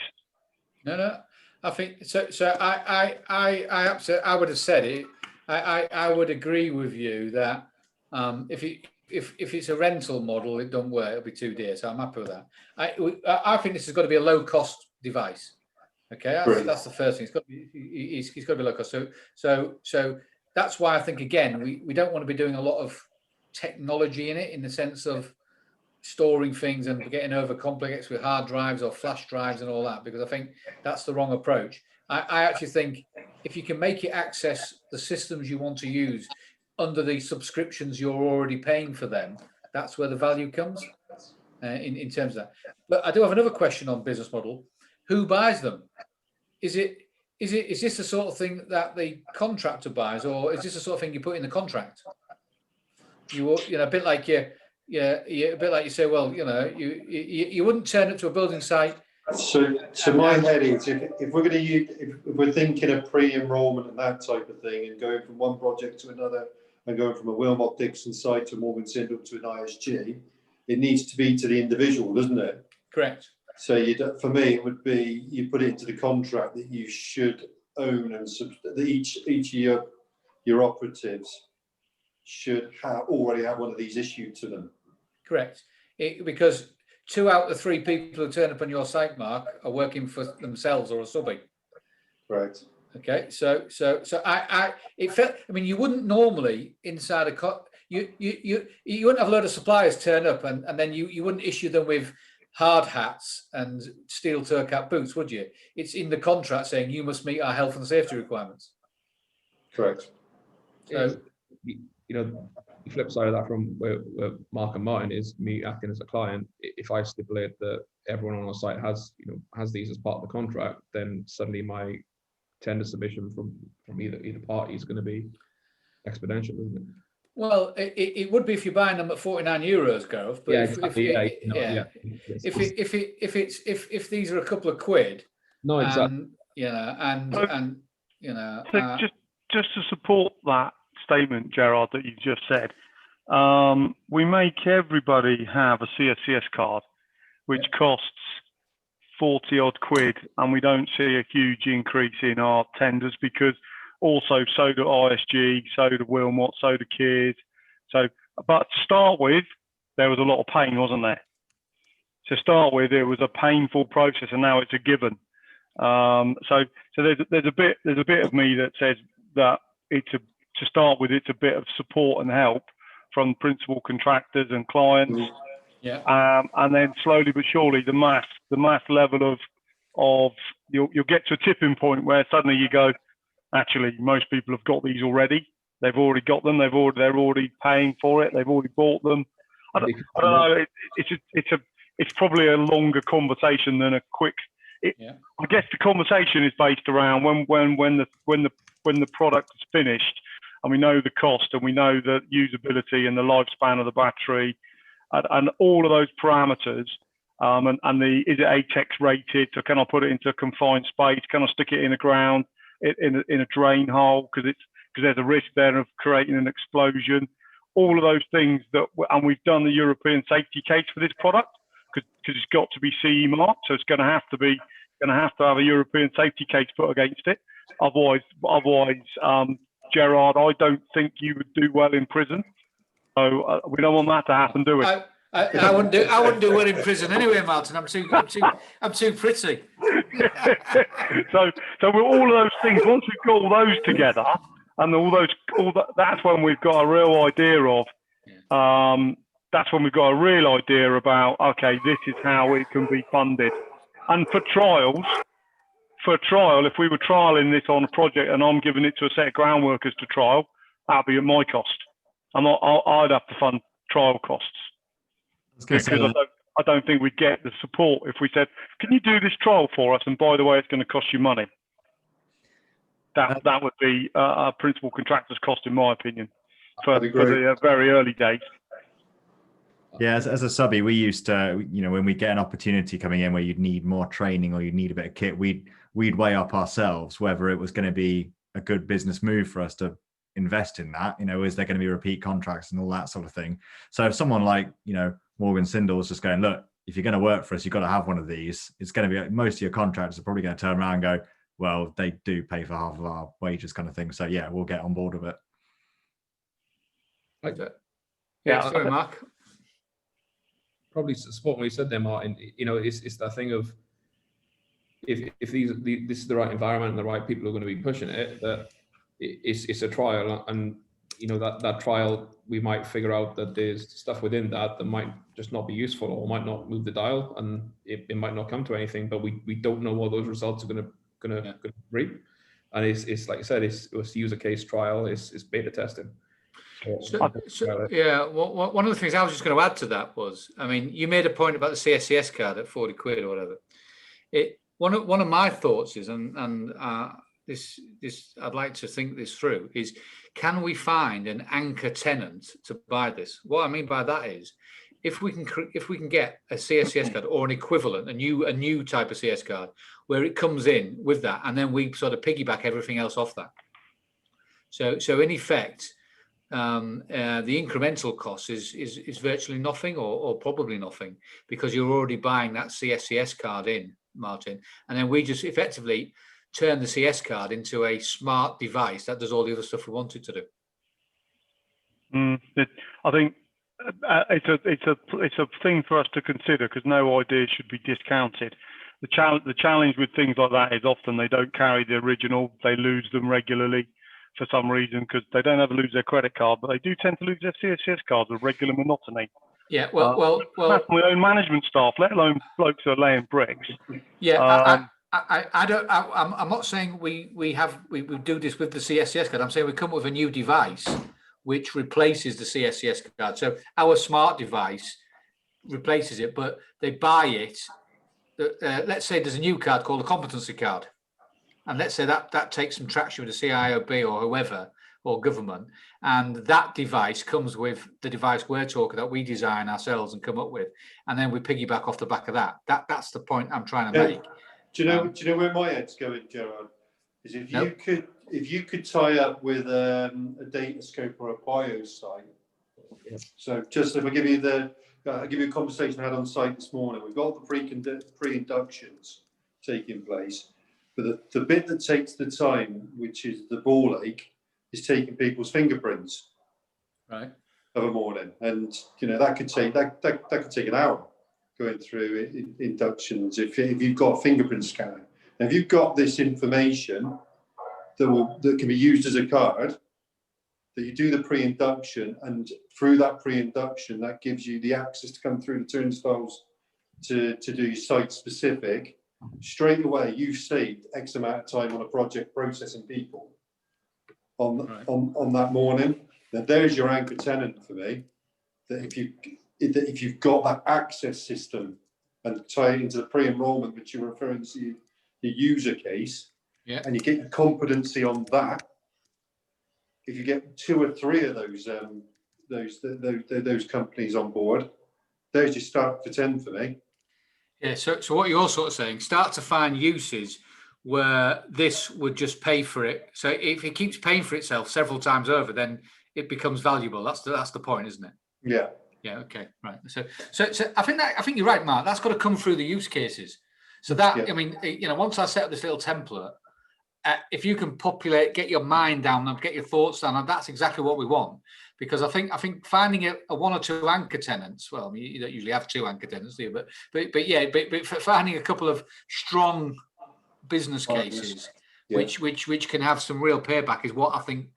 No, I think so. I would have said it. I would agree with you that if it's a rental model, it don't work. It'll be too dear. So I'm happy with that. I think this has got to be a low cost device. Okay, that's the first thing. It's got to be low cost. So that's why I think again we don't want to be doing a lot of technology in it, in the sense of storing things and getting over complex with hard drives or flash drives and all that, because I think that's the wrong approach. I actually think if you can make it access the systems you want to use under the subscriptions you're already paying for them, that's where the value comes in terms of that. But I do have another question on business model. Who buys them? Is it is this the sort of thing that the contractor buys, or is this the sort of thing you put in the contract? You know, a bit like a bit like you say, well, you know, you wouldn't turn up to a building site. So my head is, if we're going to use, if we're thinking of pre-enrollment and that type of thing, and going from one project to another, and going from a Wilmot Dixon site to Morgan Sindall to an ISG, it needs to be to the individual, doesn't it? Correct. So for me, it would be, you put it into the contract that you should own, and that each of your operatives should already have one of these issued to them. Correct. Because 2 out of 3 people who turn up on your site, Mark, are working for themselves or a subby. Right. Okay. So it felt. I mean, you wouldn't normally inside you wouldn't have a load of suppliers turn up and then you wouldn't issue them with hard hats and steel toe cap boots, would you? It's in the contract saying you must meet our health and safety requirements. Correct. So, you know, the flip side of that from where Mark and Martin is me acting as a client. If I stipulate that everyone on our site has these as part of the contract, then suddenly my tender submission from either party is going to be exponential, isn't it? Well, it would be if you're buying them at €49, Gareth. But if these are a couple of quid, no, exactly. Just to support that statement, Gerard, that you just said, we make everybody have a CSCS card, which costs 40 odd quid, and we don't see a huge increase in our tenders because also so do ISG, so do Wilmot, so do Kears. So, but to start with, there was a lot of pain, wasn't there? To start with, it was a painful process, and now it's a given. So there's a bit of me that says that to start with, it's a bit of support and help from principal contractors and clients. Yeah. And then slowly but surely, the mass level of you'll get to a tipping point where suddenly you go, actually, most people have got these already. They've already got them. They're already paying for it. They've already bought them. I don't know. It's probably a longer conversation than a quick. I guess the conversation is based around when the product is finished, and we know the cost, and we know the usability and the lifespan of the battery, and all of those parameters. And is it ATEX rated? So can I put it into a confined space? Can I stick it in the ground? In a drain hole because there's a risk there of creating an explosion. All of those things and we've done the European safety case for this product because it's got to be CE marked, so it's going to have to have a European safety case put against it. Otherwise, Gerard, I don't think you would do well in prison. So we don't want that to happen, do we? I wouldn't do well in prison anyway, Martin. I'm too pretty. So with all of those things, once we've got all those together, and that's when we've got a real idea of. That's when we've got a real idea about. Okay, this is how it can be funded. And for trial, if we were trialing this on a project and I'm giving it to a set of ground workers to trial, that'd be at my cost. I'd have to fund trial costs. Because I don't think we'd get the support if we said, can you do this trial for us? And by the way, it's going to cost you money. That would be a principal contractor's cost, in my opinion, for the very early days. Yeah, as a subby, we used to, when we get an opportunity coming in where you'd need more training or you'd need a bit of kit, we'd weigh up ourselves whether it was going to be a good business move for us to invest in that. Is there going to be repeat contracts and all that sort of thing? So if someone like, Morgan Sindall is just going, look, if you're going to work for us, you've got to have one of these. It's going to be, most of your contractors are probably going to turn around and go, well, they do pay for half of our wages kind of thing. So yeah, we'll get on board with it. Sorry, Mark. Probably support what you said there, Martin. It's that thing of if this is the right environment and the right people are going to be pushing it, that it's a trial, and that trial we might figure out that there's stuff within that might just not be useful or might not move the dial, and it might not come to anything. But we don't know what those results are going to bring, and it's like I said, it's user case trial, it's beta testing. One of the things I was just going to add to that was, I mean, you made a point about the CSCS card at 40 quid or whatever. One of my thoughts is, and I'd like to think this through, is can we find an anchor tenant to buy this? What I mean by that is, if we can get a CSCS card or an equivalent, a new type of CS card, where it comes in with that, and then we sort of piggyback everything else off that. So in effect, the incremental cost is virtually nothing, or probably nothing, because you're already buying that CSCS card in, Martin, and then we just effectively turn the CS card into a smart device that does all the other stuff we want it to do. I think it's a thing for us to consider, because no idea should be discounted. The challenge with things like that is often they don't carry the original. They lose them regularly for some reason, because they don't ever lose their credit card, but they do tend to lose their CSCS cards with regular monotony. Yeah, well, that's my own management staff, let alone blokes who are laying bricks. Yeah, I'm not saying we do this with the CSCS card. I'm saying we come up with a new device which replaces the CSCS card. So our smart device replaces it, but they buy it. Let's say there's a new card called a competency card, and let's say that takes some traction with the CIOB or whoever, or government, and that device comes with the device we're talking that we design ourselves and come up with, and then we piggyback off the back of that. That's the point I'm trying to make. Do you know where my head's going, Gerard? Is if you could tie up with a Datascope or a biosite. So just if I give you a conversation I had on site this morning. We've got the pre-inductions taking place, but the bit that takes the time, which is the ball ache, is taking people's fingerprints, right, of a morning, and that could take an hour going through inductions if you've got a fingerprint scanner. And if you've got this information that can be used as a card, that you do the pre-induction, and through that pre-induction, that gives you the access to come through the turnstiles to do site specific. Straight away, you've saved X amount of time on a project processing people on that morning. Now there's your anchor tenant for me. That if you've got that access system and tie it into the pre-enrollment, which you're referring to your user case, yeah, and you get your competency on that. If you get 2 or 3 of those companies on board, there's your start for 10 for me. Yeah. So what you're sort of saying, start to find uses where this would just pay for it. So if it keeps paying for itself several times over, then it becomes valuable. That's the point, isn't it? Yeah. Yeah. Okay. Right. So I think you're right, Mark. That's got to come through the use cases. So that, yeah. I mean, once I set up this little template, if you can populate, get your mind down and get your thoughts down, and that's exactly what we want. Because I think finding a 1 or 2 anchor tenants. Well, I mean, you don't usually have 2 anchor tenants, do you? But finding a couple of strong business cases, yeah, which can have some real payback is what I think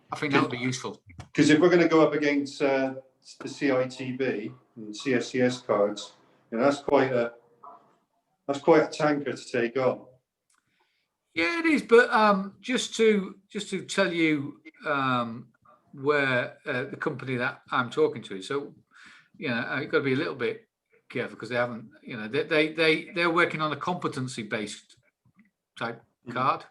that would be useful. Because if we're going to go up against the CITB and CSCS cards, that's quite a tanker to take on. Yeah, it is. But just to tell you where the company that I'm talking to, so I've got to be a little bit careful because they haven't, they're working on a competency based type card,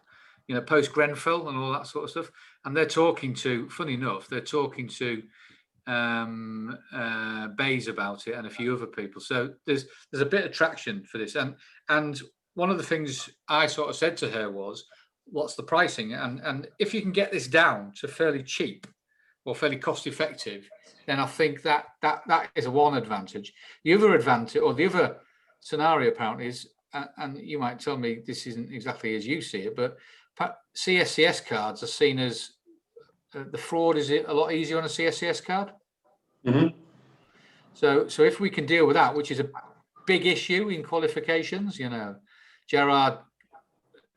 post Grenfell and all that sort of stuff, and they're talking to, funny enough, Bays about it and a few other people. So there's a bit of traction for this, and one of the things I sort of said to her was, what's the pricing? And if you can get this down to fairly cheap or fairly cost effective, then I think that is a one advantage. The other advantage, or the other scenario apparently is, and you might tell me this isn't exactly as you see it, but CSCS cards are seen as the fraud is a lot easier on a CSCS card. Mm-hmm. So if we can deal with that, which is a big issue in qualifications, Gerard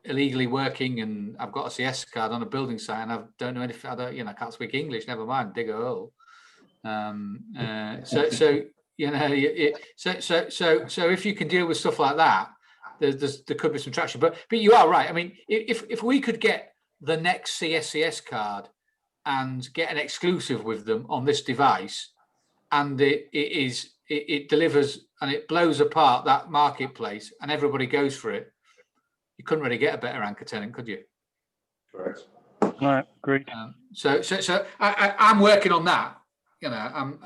illegally working, and I've got a CS card on a building site, and I don't know anything. I can't speak English. Never mind, dig a hole. So if you can deal with stuff like that, there could be some traction. But you are right. I mean, if we could get the next CSCS card and get an exclusive with them on this device, and it delivers and it blows apart that marketplace, and everybody goes for it, you couldn't really get a better anchor tenant, could you? Correct. Right, agreed. So I'm working on that, you know,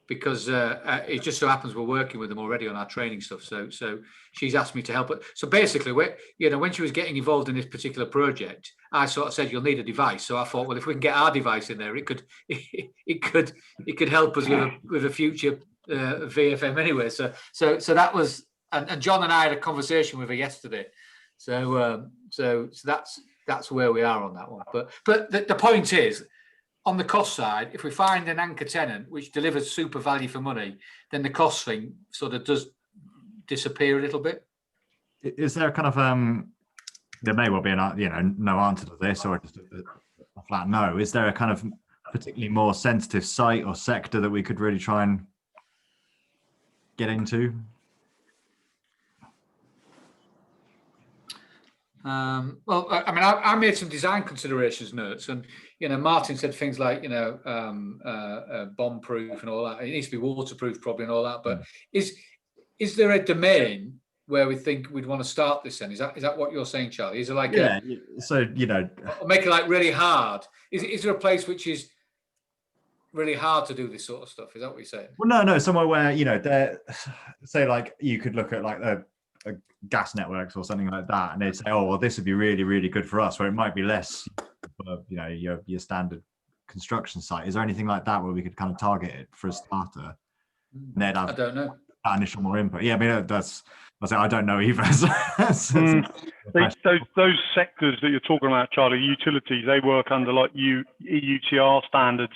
because it just so happens we're working with them already on our training stuff. So she's asked me to help. So basically, when she was getting involved in this particular project, I sort of said you'll need a device. So I thought, well, if we can get our device in there, it could help us with a future VFM anyway. So that was, and John and I had a conversation with her yesterday. So that's where we are on that one. But the point is, on the cost side, if we find an anchor tenant which delivers super value for money, then the cost thing sort of does disappear a little bit. Is there a kind of there may well be an no answer to this, or just a flat no. Is there a kind of particularly more sensitive site or sector that we could really try and get into? Well, I mean, I made some design considerations notes, and Martin said things like bomb proof and all that. It needs to be waterproof probably and all that. But is there a domain where we think we'd want to start this? Then is that what you're saying, Charlie? Is it like so or make it like really hard? Is there a place which is really hard to do this sort of stuff? Is that what you're saying? Well, no, somewhere where there, say like you could look at like a gas networks or something like that, and they'd say, oh well, this would be really, really good for us, where it might be less for your standard construction site. Is there anything like that where we could kind of target it for a starter? And they'd have, I don't know, that initial more input. Yeah, I mean I don't know either. Those sectors that you're talking about, Charlie, utilities, they work under like EUTR standards,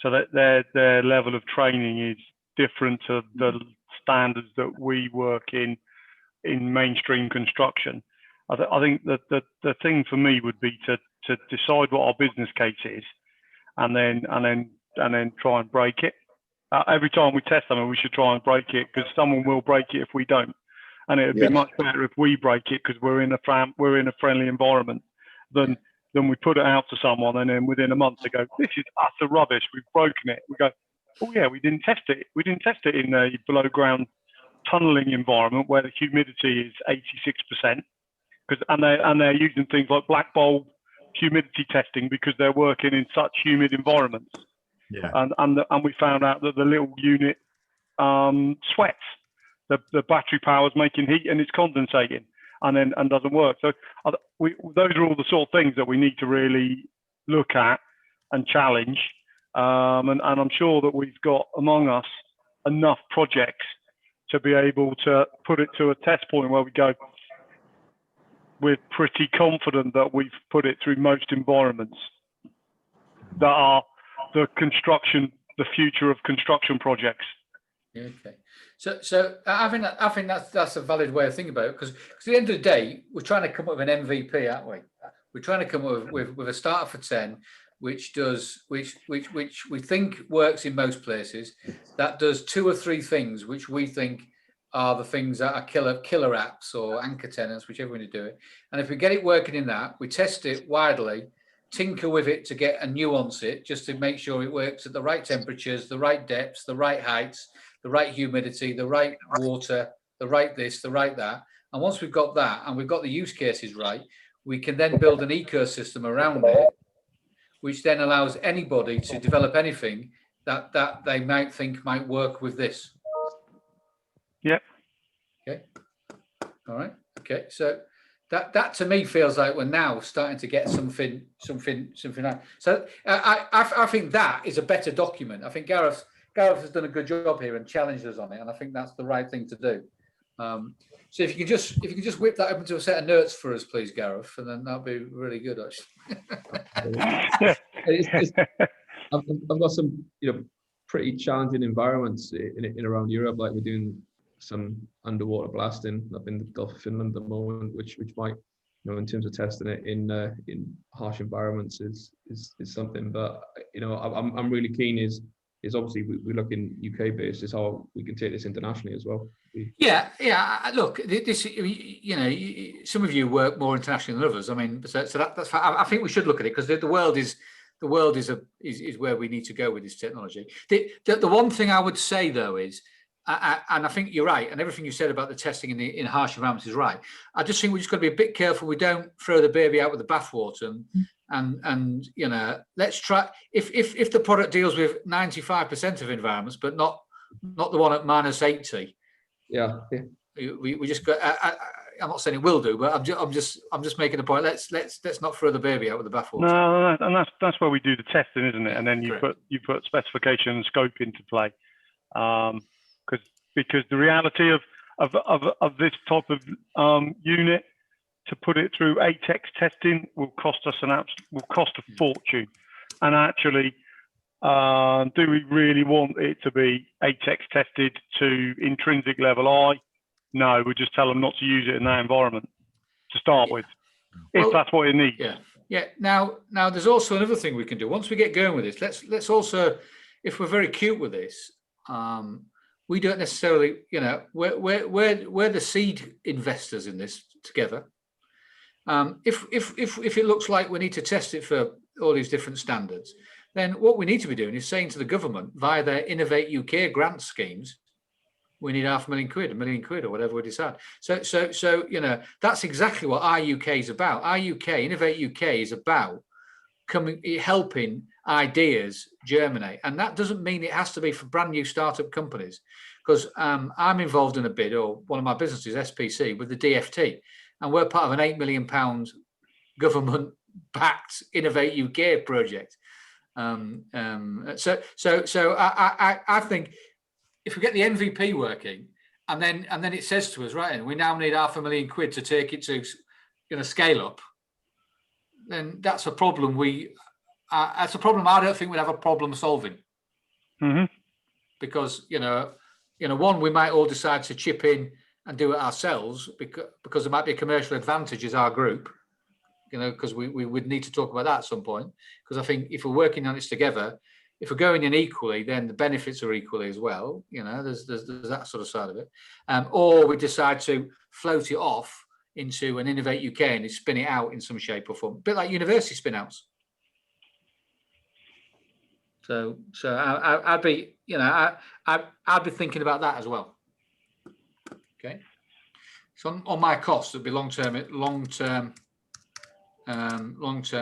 so that their level of training is different to the standards that we work in mainstream construction. I think that the thing for me would be to decide what our business case is, and then try and break it. Every time we test something, we should try and break it, because someone will break it if we don't. And it would be much better if we break it, because we're in a friendly environment, than we put it out to someone and then within a month they go, this is utter rubbish, we've broken it. We go, oh yeah, we didn't test it. We didn't test it in a below ground tunneling environment where the humidity is 86%, and they're using things like black bulb humidity testing because they're working in such humid environments. Yeah. And we found out that the little unit sweats. The battery power is making heat and it's condensating, and doesn't work. So those are all the sort of things that we need to really look at and challenge. And I'm sure that we've got among us enough projects to be able to put it to a test point where we go, we're pretty confident that we've put it through most environments that are the future of construction projects. Okay, so I think that's a valid way of thinking about it, because at the end of the day, we're trying to come up with an MVP, aren't we? We're trying to come up with a starter for 10, which we think works in most places, that does 2 or 3 things which we think are the things that are killer apps or anchor tenants, whichever way to do it. And if we get it working in that, we test it widely, tinker with it to get and nuance it, just to make sure it works at the right temperatures, the right depths, the right heights, the right humidity, the right water, the right this, the right that. And once we've got that and we've got the use cases right, we can then build an ecosystem around it, which then allows anybody to develop anything that they might think might work with this. Yep. Okay. All right. Okay. So that to me feels like we're now starting to get something out. So I think that is a better document. I think Gareth has done a good job here and challenged us on it, and I think that's the right thing to do. So if you can just whip that up into a set of notes for us, please, Gareth, and then that'll be really good, actually. I've got some pretty challenging environments in around Europe, like we're doing some underwater blasting up in the Gulf of Finland at the moment, which might, in terms of testing it in harsh environments is something. But I'm really keen is obviously we look in UK based is how we can take this internationally as well. Yeah. Look, this some of you work more internationally than others. I mean, so that's I think we should look at it, because the world is where we need to go with this technology. The one thing I would say though is, and I think you're right, and everything you said about the testing in harsh environments is right. I just think we just got to be a bit careful we don't throw the baby out with the bathwater, and you know, let's try. If the product deals with 95% of environments, but not the one at -80. Yeah. We just got. I'm not saying it will do, but I'm just making a point. Let's not throw the baby out with the bathwater. No, and that's where we do the testing, isn't it? And then you put specification and scope into play, because the reality of this type of unit, to put it through ATEX testing will cost us a fortune. And actually, do we really want it to be ATEX tested to intrinsic level I? No, we just tell them not to use it in that environment to start with, if that's what it needs. Yeah. Now there's also another thing we can do. Once we get going with this, let's also, if we're very cute with this, we don't necessarily, you know, we're the seed investors in this together. If it looks like we need to test it for all these different standards, then what we need to be doing is saying to the government via their Innovate UK grant schemes, we need £500,000, £1 million, or whatever we decide. So you know, that's exactly what IUK is about. Innovate UK is about helping ideas germinate, and that doesn't mean it has to be for brand new startup companies. Because I'm involved in a bid, or one of my businesses, SPC, with the DFT, and we're part of an £8 million government-backed Innovate UK project. So I think, if we get the MVP working, and then it says to us, right, and we now need £500,000 to take it to, you know, scale up, then that's a problem. That's a problem I don't think we'd have a problem solving. Mm-hmm. Because you know, one, we might all decide to chip in and do it ourselves because there might be a commercial advantage as our group. You know, because we would need to talk about that at some point. Because I think if we're working on this together, if we're going in equally, then the benefits are equally as well. You know, there's that sort of side of it. Or we decide to float it off into an Innovate UK and spin it out in some shape or form, a bit like university spin outs. So I'd be, you know, I'd be thinking about that as well. Okay. So on my costs, it'd be long-term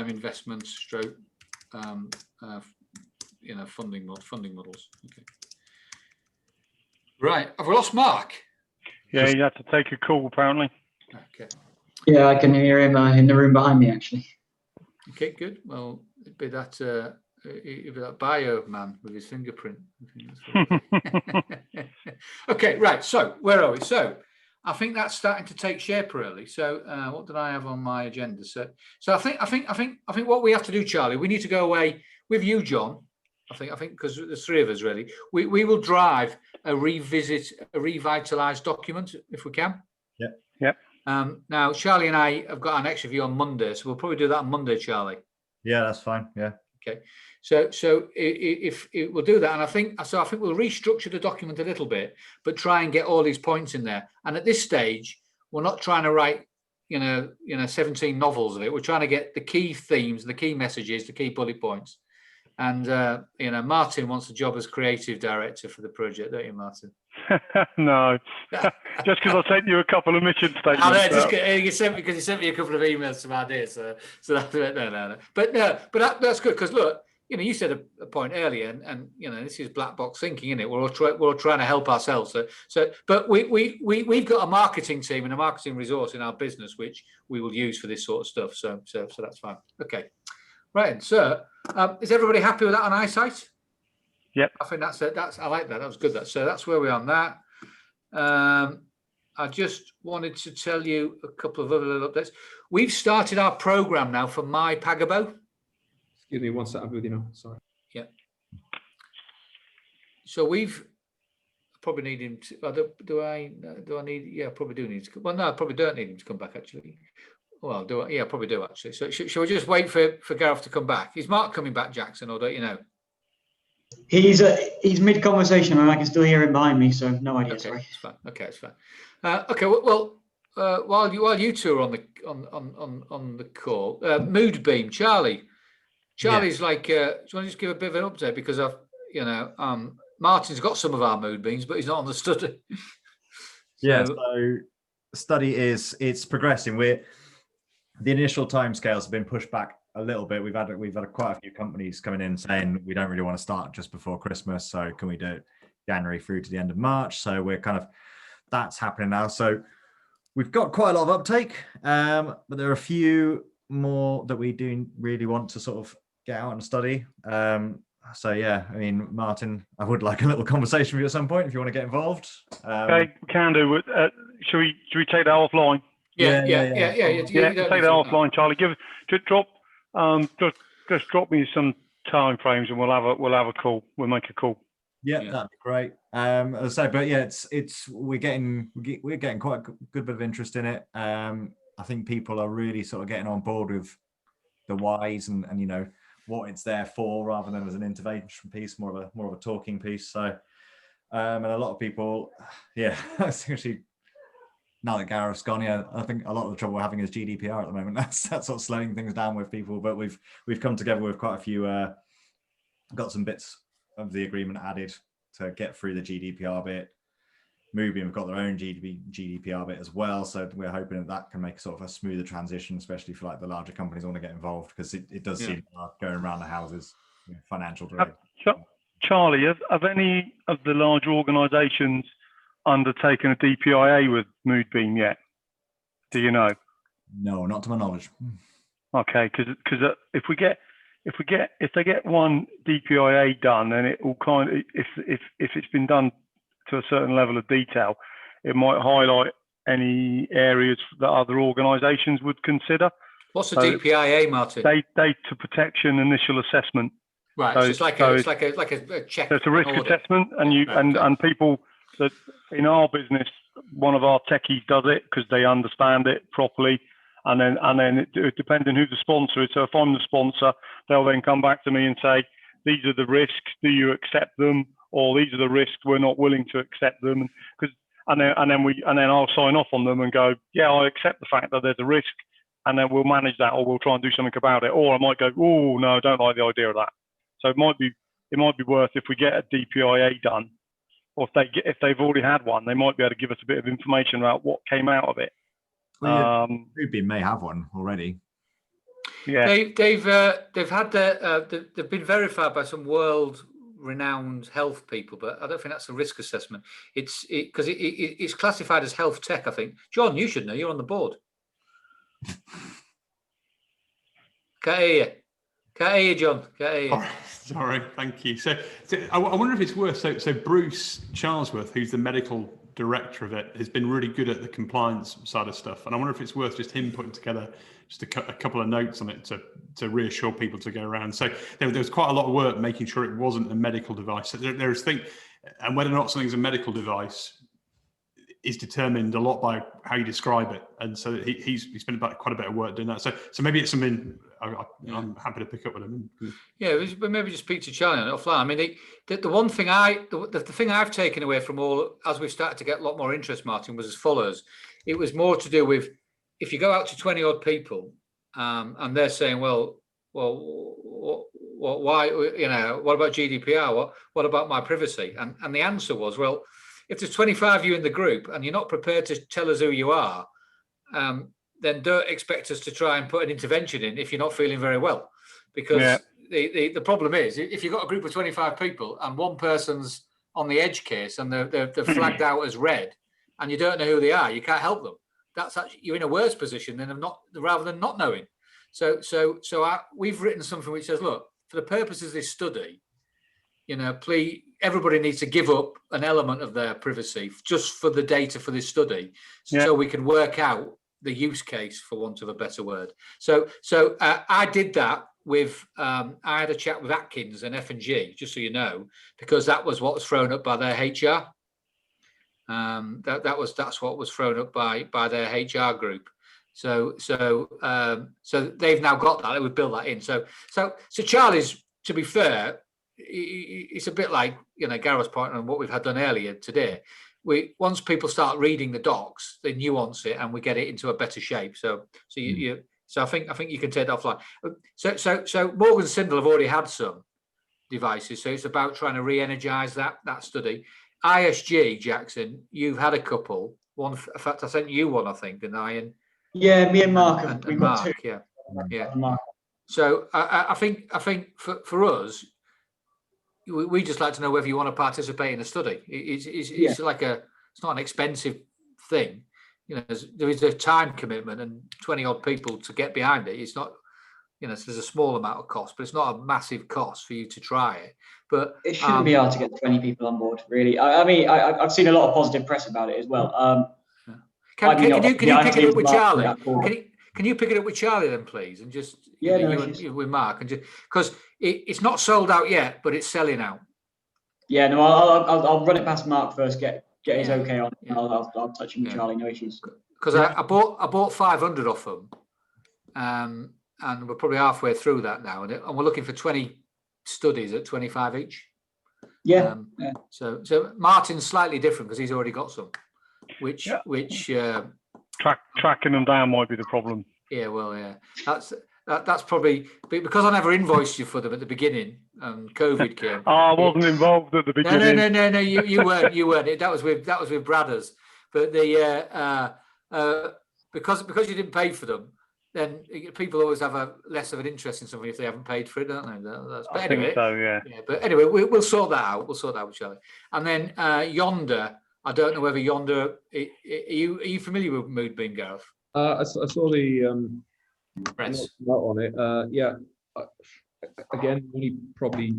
investment stroke, you know, funding models. Okay. Right. Have we lost Mark? Yeah, you had to take a call apparently. Okay. Yeah, I can hear him in the room behind me, actually. Okay, good. Well, it'd be that bio man with his fingerprint. Okay, right. So where are we? So I think that's starting to take shape really. So what did I have on my agenda? So I think what we have to do, Charlie, we need to go away with you, John. I think because there's three of us really. We will drive a revitalized document if we can. Yeah. Now Charlie and I have got our next review on Monday, so we'll probably do that on Monday, Charlie. Yeah, that's fine. Yeah. Okay. So if we'll do that, and I think we'll restructure the document a little bit, but try and get all these points in there. And at this stage, we're not trying to write, 17 novels of it. We're trying to get the key themes, the key messages, the key bullet points. And Martin wants a job as creative director for the project, don't you, Martin? No, just because I sent you a couple of mission statements. I know, he sent me a couple of emails, some ideas. So that's no. But that's good because look, you said a point earlier, and this is black box thinking, isn't it? We're all trying to help ourselves. But we've got a marketing team and a marketing resource in our business which we will use for this sort of stuff. So that's fine. Okay, right. So is everybody happy with that on eyesight? Yep. I think that's it. I like that. That was good. That's where we are on that. I just wanted to tell you a couple of other little updates. We've started our program now for My Pagabo. Excuse me, one second, with you now. Sorry. Yeah. So we've probably need him to. Do I need? Yeah, I probably do need to. Well, no, I probably don't need him to come back actually. Well, do I? Yeah, I probably do actually. So shall we just wait for Gareth to come back? Is Mark coming back, Jackson, or don't you know? He's mid conversation and I can still hear him behind me, so no idea. Okay, sorry. it's fine. Okay, it's fine. Okay, well, while you two are on the call, Mood Beam, Charlie's like. Do you want to just give a bit of an update because Martin's got some of our mood beans, but he's not on the study. Yeah, so study it's progressing. The initial timescales have been pushed back a little bit. We've had quite a few companies coming in saying we don't really want to start just before Christmas, so can we do it January through to the end of March? So we're that's happening now. So we've got quite a lot of uptake, but there are a few more that we do really want to sort of get out and study. So yeah, I mean, Martin, I would like a little conversation with you at some point if you want to get involved. Okay, we can do. Should we take that offline? Yeah. Take that offline, Charlie. Just drop me some time frames, and we'll have a call. We'll make a call. Yeah, that'd be great. As I say, but yeah, we're getting quite a good bit of interest in it. I think people are really sort of getting on board with the whys and you know what it's there for, rather than as an intervention piece, more of a talking piece. So, and a lot of people, yeah, actually, now that Gareth's gone, yeah, I think a lot of the trouble we're having is GDPR at the moment. That's sort of slowing things down with people. But we've come together with quite a few, got some bits of the agreement added to get through the GDPR bit. Wellbeing have got their own GDPR bit as well, so we're hoping that can make sort of a smoother transition, especially for like the larger companies who want to get involved, because it does seem going around the houses, financial direction. Charlie, have any of the larger organisations undertaken a DPIA with Wellbeing yet? Do you know? No, not to my knowledge. Okay, because if they get one DPIA done, then it will kind of, if it's been done to a certain level of detail, it might highlight any areas that other organisations would consider. What's the DPIA, Martin? Data protection initial assessment. Right, so it's like a check. So it's a risk assessment, and people that in our business, one of our techies does it because they understand it properly, and then it depends on who the sponsor is. So if I'm the sponsor, they'll then come back to me and say, these are the risks. Do you accept them? Or these are the risks, we're not willing to accept them, and then I'll sign off on them and go, yeah, I accept the fact that there's a risk, and then we'll manage that, or we'll try and do something about it. Or I might go, oh no, I don't like the idea of that. So it might be worth, if we get a DPIA done, or if they've already had one, they might be able to give us a bit of information about what came out of it. Well, Wellbeing may have one already. Yeah, they've had they've been verified by some world-renowned health people, but I don't think that's a risk assessment. It's classified as health tech, I think. John, you should know. You're on the board. Can't hear you, John. Can't hear you. Oh, sorry, thank you. So I wonder if it's worth. So Bruce Charlesworth, who's the medical director of it, has been really good at the compliance side of stuff, and I wonder if it's worth just him putting together just a couple of notes on it to reassure people to go around. So there was quite a lot of work making sure it wasn't a medical device. So there's things, and whether or not something's a medical device is determined a lot by how you describe it. And so he's spent quite a bit of work doing that. So maybe it's something I'm happy to pick up with him. Yeah, but maybe just speak to Charlie on it offline. I mean, the one thing the thing I've taken away from all, as we've started to get a lot more interest, Martin, was as follows. It was more to do with, if you go out to 20 odd people and they're saying, well, why, what about GDPR? What about my privacy? And the answer was, well, if there's 25 of you in the group and you're not prepared to tell us who you are, then don't expect us to try and put an intervention in if you're not feeling very well. Because the problem is, if you've got a group of 25 people and one person's on the edge case and they're flagged out as red and you don't know who they are, you can't help them. That's actually, you're in a worse position rather than not knowing. So we've written something which says, look, for the purposes of this study, please, everybody needs to give up an element of their privacy just for the data for this study, so we can work out the use case, for want of a better word. So I did that with, I had a chat with Atkins and F&G, just so you know, because that was what was thrown up by their HR. That's what was thrown up by their HR group. So they've now got that. They would build that in. So Charlie's, to be fair, it's a bit like Gareth's point on what we've had done earlier today. Once people start reading the docs, they nuance it and we get it into a better shape. So I think you can take that offline. So Morgan Sindel have already had some, devices. So it's about trying to re-energize that study. ISG, Jackson, you've had a couple. One, in fact, I sent you one, I think, didn't I? And Yeah, me and Mark, and Mark, two. Yeah. Mark. So I think for us, we just like to know whether you want to participate in a study. It's like it's not an expensive thing. You know, there is a time commitment and 20 odd people to get behind it. It's not, you know, there's a small amount of cost, but it's not a massive cost for you to try it. But it shouldn't be hard to get 20 people on board, really. I mean, I've seen a lot of positive press about it as well. Can you pick it up with Charlie? Can you pick it up with Charlie then, please, and just with Mark, and just because it's not sold out yet, but it's selling out. Yeah, no, I'll run it past Mark first. Get his okay on. Yeah. I'll touch him with Charlie. No issues. Because I bought 500 off them, and we're probably halfway through that now, and we're looking for 20 studies at 25 each. Yeah. So Martin's slightly different because he's already got some, which tracking them down might be the problem. Yeah, well, yeah, that's probably because I never invoiced you for them at the beginning. COVID came. I wasn't involved at the beginning. No. You weren't. That was with Bradders. But because you didn't pay for them, then people always have less of an interest in something if they haven't paid for it, don't they? But I think so, yeah. But anyway, we'll sort that out. We'll sort that out with Charlie. And then Yonder. I don't know whether Yonder. Are you familiar with Moodbeam, Gareth? I saw the press on it. Yeah. Again, only probably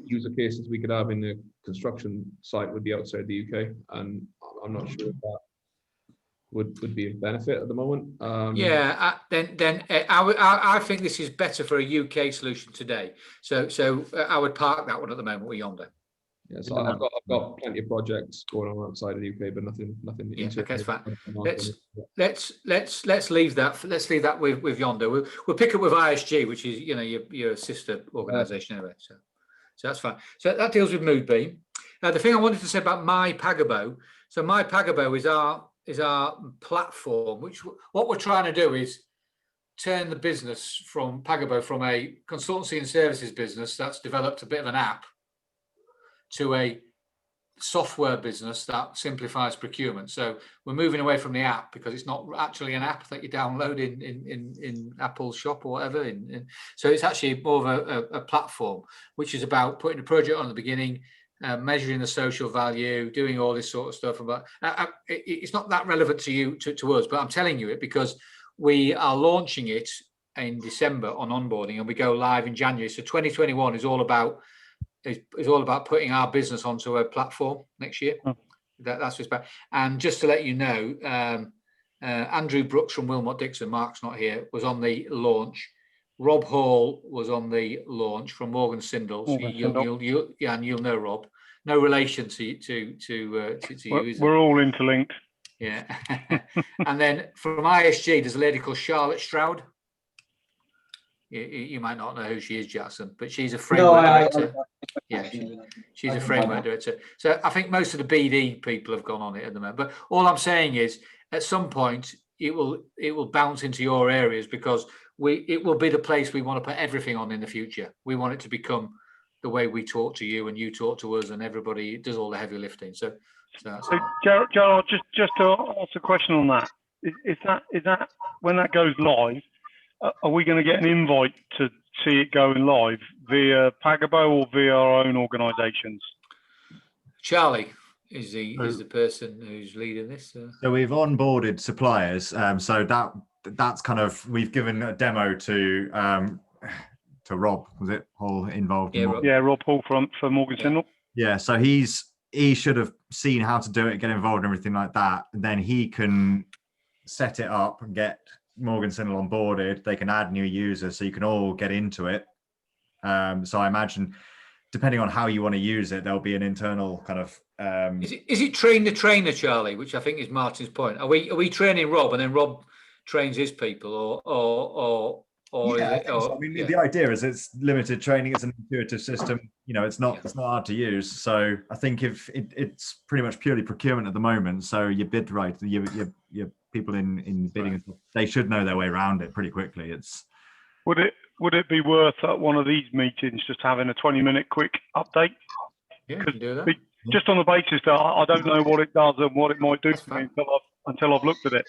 user cases we could have in the construction site would be outside the UK, and I'm not sure if that would be a benefit at the moment. Then I think this is better for a UK solution today. So I would park that one at the moment with Yonder. Yeah, so I've got plenty of projects going on outside of the UK, but nothing. Yeah, okay, that's fine. Let's leave that. Let's leave that with Yonder. We'll pick up with ISG, which is your sister organisation anyway. So that's fine. So that deals with Moodbeam. The thing I wanted to say about My Pagabo. So My Pagabo is our platform, which what we're trying to do is turn the business from Pagabo from a consultancy and services business that's developed a bit of an app to a software business that simplifies procurement. So we're moving away from the app because it's not actually an app that you download in Apple's shop or whatever. So it's actually more of a platform, which is about putting a project on the beginning, measuring the social value, doing all this sort of stuff. But it's not that relevant to you, to us, but I'm telling you it because we are launching it in December on onboarding and we go live in January. So 2021 is all about putting our business onto a platform next year. That's what's about. And just to let you know, Andrew Brooks from Wilmot Dixon, Mark's not here, was on the launch. Rob Hall was on the launch from Morgan Sindall. So you'll know Rob. No relation to you. We're all interlinked. Yeah. And then from ISG, there's a lady called Charlotte Stroud. You might not know who she is, Jackson, but she's a framework director. She's a framework director. So I think most of the BD people have gone on it at the moment. But all I'm saying is, at some point, it will bounce into your areas because it will be the place we want to put everything on in the future. We want it to become the way we talk to you and you talk to us, and everybody does all the heavy lifting. So Gerald, just to ask a question on that, is that when that goes live? Are we going to get an invite to see it going live via Pagabo or via our own organisations? Charlie is the person who's leading this. So we've onboarded suppliers. So that's kind of, we've given a demo to Rob. Was it Hall involved? Yeah, Rob Hall from Morgan Sindall. Yeah, so he should have seen how to do it, get involved and everything like that. And then he can set it up and get Morgan Sindall onboarded. They can add new users so you can all get into it. So I imagine depending on how you want to use it, there'll be an internal kind of is it train the trainer, Charlie, which I think is Martin's point. Are we training Rob and then Rob trains his people or the idea is it's limited training. It's an intuitive system. It's not hard to use. So I think if it's pretty much purely procurement at the moment. So your bid right, your people in bidding, right, they should know their way around it pretty quickly. Would it be worth at one of these meetings just having a 20-minute quick update? Yeah, you can do that. Just on the basis that I don't know what it does and what it might do That's for me fine. until I've looked at it.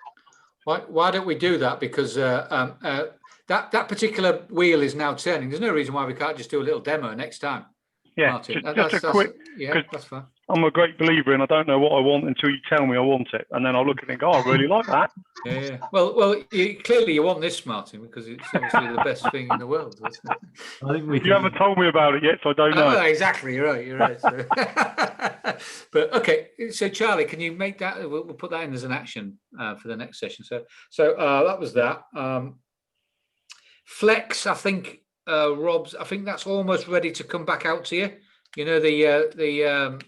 Why don't we do that? Because that particular wheel is now turning. There's no reason why we can't just do a little demo next time. Yeah, Martin. just a quick. Yeah, that's fine. I'm a great believer in I don't know what I want until you tell me I want it, and then I'll look at it and go, oh, I really like that. Yeah. Well, clearly you want this, Martin, because it's obviously the best thing in the world. I think we You haven't told me about it yet, so I don't know. Oh, exactly. You're right. So. But okay, so Charlie, can you make that? We'll put that in as an action for the next session. So that was that. Flex, I think, Rob's. I think that's almost ready to come back out to you. You know the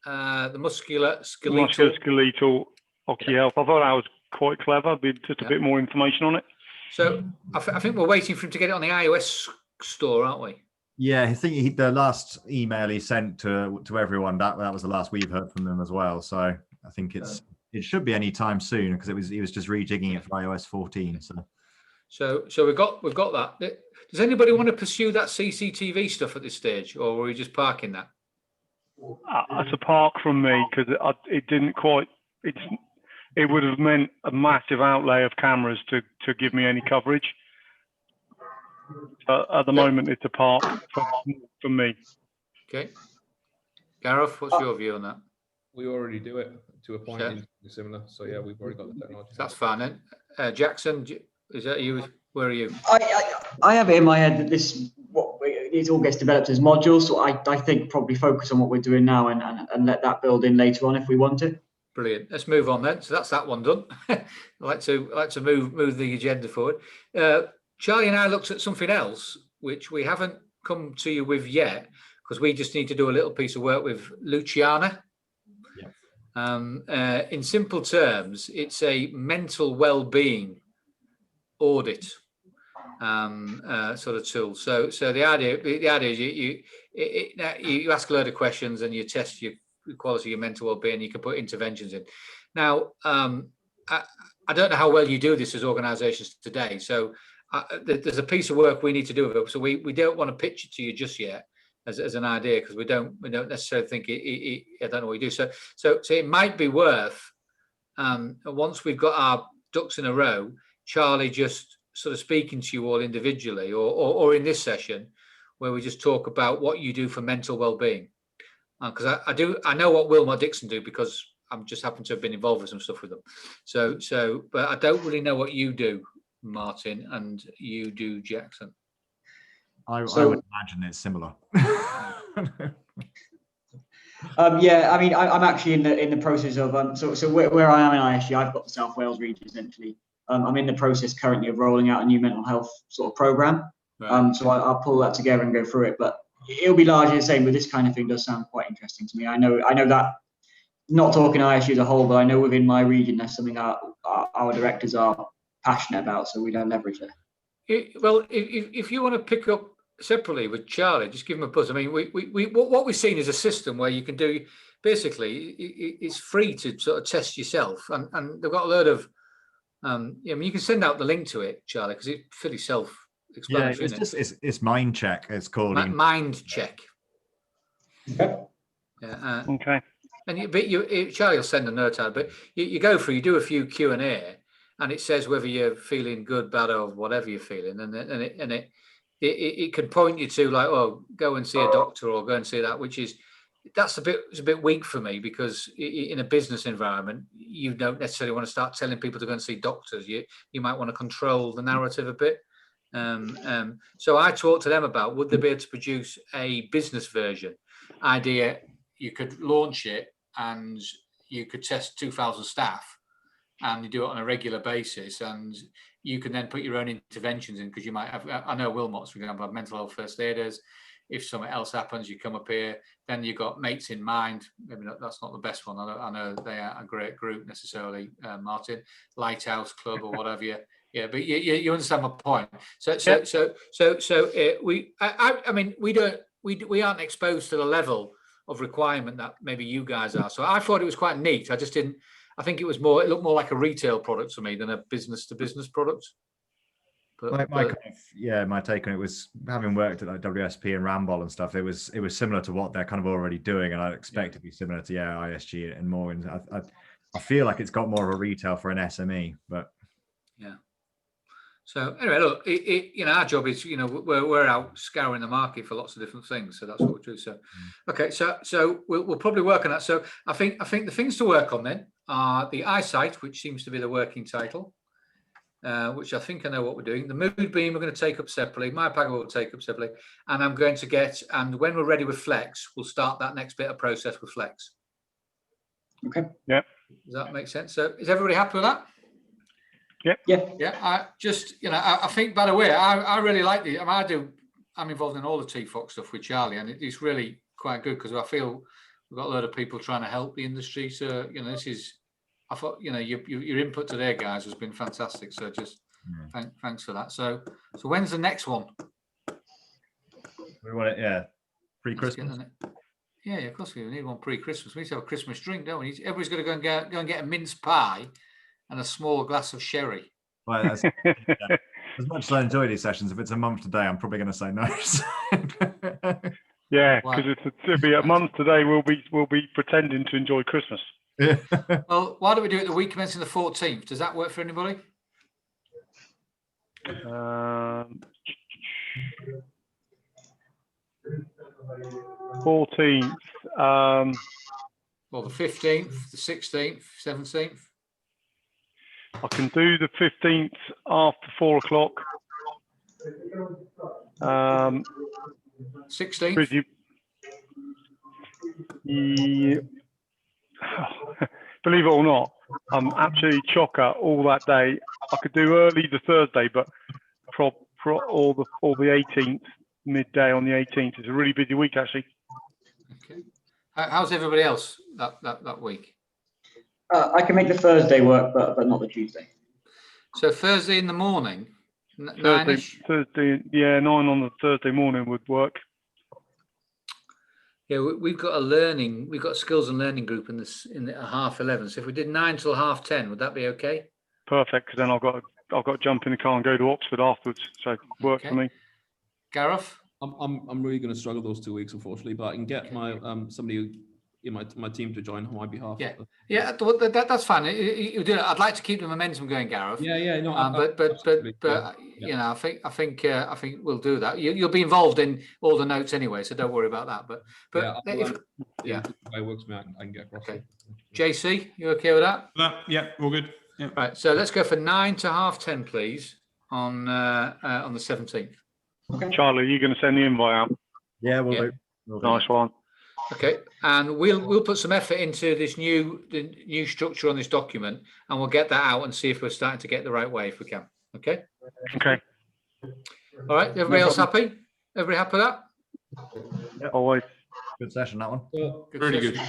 musculoskeletal hockey health. I thought that was quite clever. Just a bit more information on it. So I think we're waiting for him to get it on the iOS store, aren't we? Yeah, I think the last email he sent to everyone, that was the last we've heard from them as well. So I think it should be any time soon, because he was just rejigging it for iOS 14. So we've got that. Does anybody want to pursue that CCTV stuff at this stage, or were we just parking that? It's a park from me, because it didn't quite. It would have meant a massive outlay of cameras to give me any coverage. At the moment, it's a park for me. Okay. Gareth, what's your view on that? We already do it to a point similar. So yeah, we've already got the technology. That's fine then. Jackson, is that you? Where are you? I have it in my head that it all gets developed as modules. So I think probably focus on what we're doing now and let that build in later on if we want it. Brilliant. Let's move on then. So that's that one done. I like to move the agenda forward. Charlie and I looked at something else which we haven't come to you with yet, because we just need to do a little piece of work with Luciana. Yeah. In simple terms, it's a mental well-being audit sort of tool. So the idea is you ask a load of questions and you test your quality of your mental well-being. You can put interventions in. Now, I don't know how well you do this as organisations today. So there's a piece of work we need to do with it. So we don't want to pitch it to you just yet as an idea, because we don't necessarily think I don't know what we do. So it might be worth once we've got our ducks in a row, Charlie just sort of speaking to you all individually, or in this session where we just talk about what you do for mental well-being. Because I know what Wilmot Dixon do, because I'm just happen to have been involved with some stuff with them. So, but I don't really know what you do, Martin, and you do, Jackson. I would imagine it's similar. Yeah, I mean, I'm actually in the process of so where I am in ISG, I've got the South Wales region essentially. I'm in the process currently of rolling out a new mental health sort of program. Right. So I'll pull that together and go through it, but it'll be largely the same. But this kind of thing does sound quite interesting to me. I know that, not talking ISU as a whole, but I know within my region there's something our directors are passionate about, so we don't leverage it. Well, if you want to pick up separately with Charlie, just give him a buzz. I mean, what we've seen is a system where you can do, basically, it's free to sort of test yourself, and they've got a load of, I mean, you can send out the link to it, Charlie, because it's fairly self-explanatory. Yeah, it's Mind Check. It's called Mind Check. Okay. Yeah. Okay. And Charlie will send a note out, but you go through, you do a few Q&A, and it says whether you're feeling good, bad, or whatever you're feeling, and it could point you to, like, oh, go and see a doctor or go and see that, it's a bit weak for me, because in a business environment, you don't necessarily want to start telling people to go and see doctors. You might want to control the narrative a bit. So I talked to them about, would they be able to produce a business version? Idea, you could launch it and you could test 2,000 staff, and you do it on a regular basis, and you can then put your own interventions in, because you might have, I know Wilmot's, for example, have mental health first aiders. If something else happens, you come up here. Then you've got Mates in Mind. Maybe that's not the best one. I know they are a great group necessarily, Martin. Lighthouse Club or whatever. Yeah, but you understand my point. We aren't exposed to the level of requirement that maybe you guys are. So I thought it was quite neat. I just didn't. I think it looked more like a retail product to me than a business to business product. My take on it was, having worked at like WSP and Rambol and stuff, it was similar to what they're kind of already doing, and I'd expect it to be similar to ISG and more. And I feel like it's got more of a retail for an SME, but yeah. So anyway, look, our job is, we're out scouring the market for lots of different things. So that's what we do. So, okay, so we'll probably work on that. So I think the things to work on then are the eyesight, which seems to be the working title, which I think I know what we're doing. The mood beam we're going to take up separately. My packet will take up separately, and I'm going to get. And when we're ready with Flex, we'll start that next bit of process with Flex. Okay. Yeah. Does that make sense? So is everybody happy with that? Yeah. I just, I think, by the way, I really like the. I'm involved in all the TFOC stuff with Charlie, and it's really quite good because I feel we've got a lot of people trying to help the industry. So this is, I thought, your input today, guys, has been fantastic. So just thanks for that. So when's the next one? We want it, pre-Christmas. Yeah, of course we need one pre-Christmas. We need to have a Christmas drink, don't we? Everybody's got to go and get a mince pie and a small glass of sherry. Well, as much as I enjoy these sessions, if it's a month today, I'm probably going to say no. Yeah, because it'll be a month today. We'll be pretending to enjoy Christmas. Yeah. Well, why don't we do it the week commencing the 14th? Does that work for anybody? 14th. Well, the 15th, the 16th, 17th. I can do the 15th after 4 o'clock. 16th. Yeah. Believe it or not, I'm absolutely chocker all that day. I could do early the Thursday, but all the 18th, midday on the 18th. It's a really busy week, actually. Okay. How's everybody else that week? I can make the Thursday work, but not the Tuesday. So Thursday in the morning, 9-ish? Thursday, 9 on the Thursday morning would work. Yeah, we've got a skills and learning group in 11:30. So if we did 9 till 10:30, would that be okay? Perfect, because then I've got to jump in the car and go to Oxford afterwards. So work for me. Gareth? I'm really going to struggle those 2 weeks, unfortunately, but I can get my somebody in my team to join on my behalf. Yeah, that's fine. I'd like to keep the momentum going, Gareth. Yeah, no. I think we'll do that. You'll be involved in all the notes anyway, so don't worry about that. But if it works, man, I can get across. Okay. JC, you okay with that? Yeah, all good. Yeah. Right. So let's go for 9 to 10:30, please, on the 17th. Okay. Charlie, are you going to send the invite out? Yeah, we'll do. Nice one. Okay, and we'll put some effort into the new structure on this document, and we'll get that out and see if we're starting to get the right way if we can. Okay. Okay. All right. Everybody else happy? Everybody happy with that? Yep. Always. Good session, that one. Really good.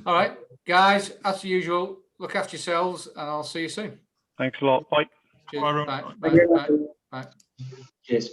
All right, guys. As usual, look after yourselves, and I'll see you soon. Thanks a lot. Bye. Cheers. Bye, Bye. everyone. Bye. Cheers.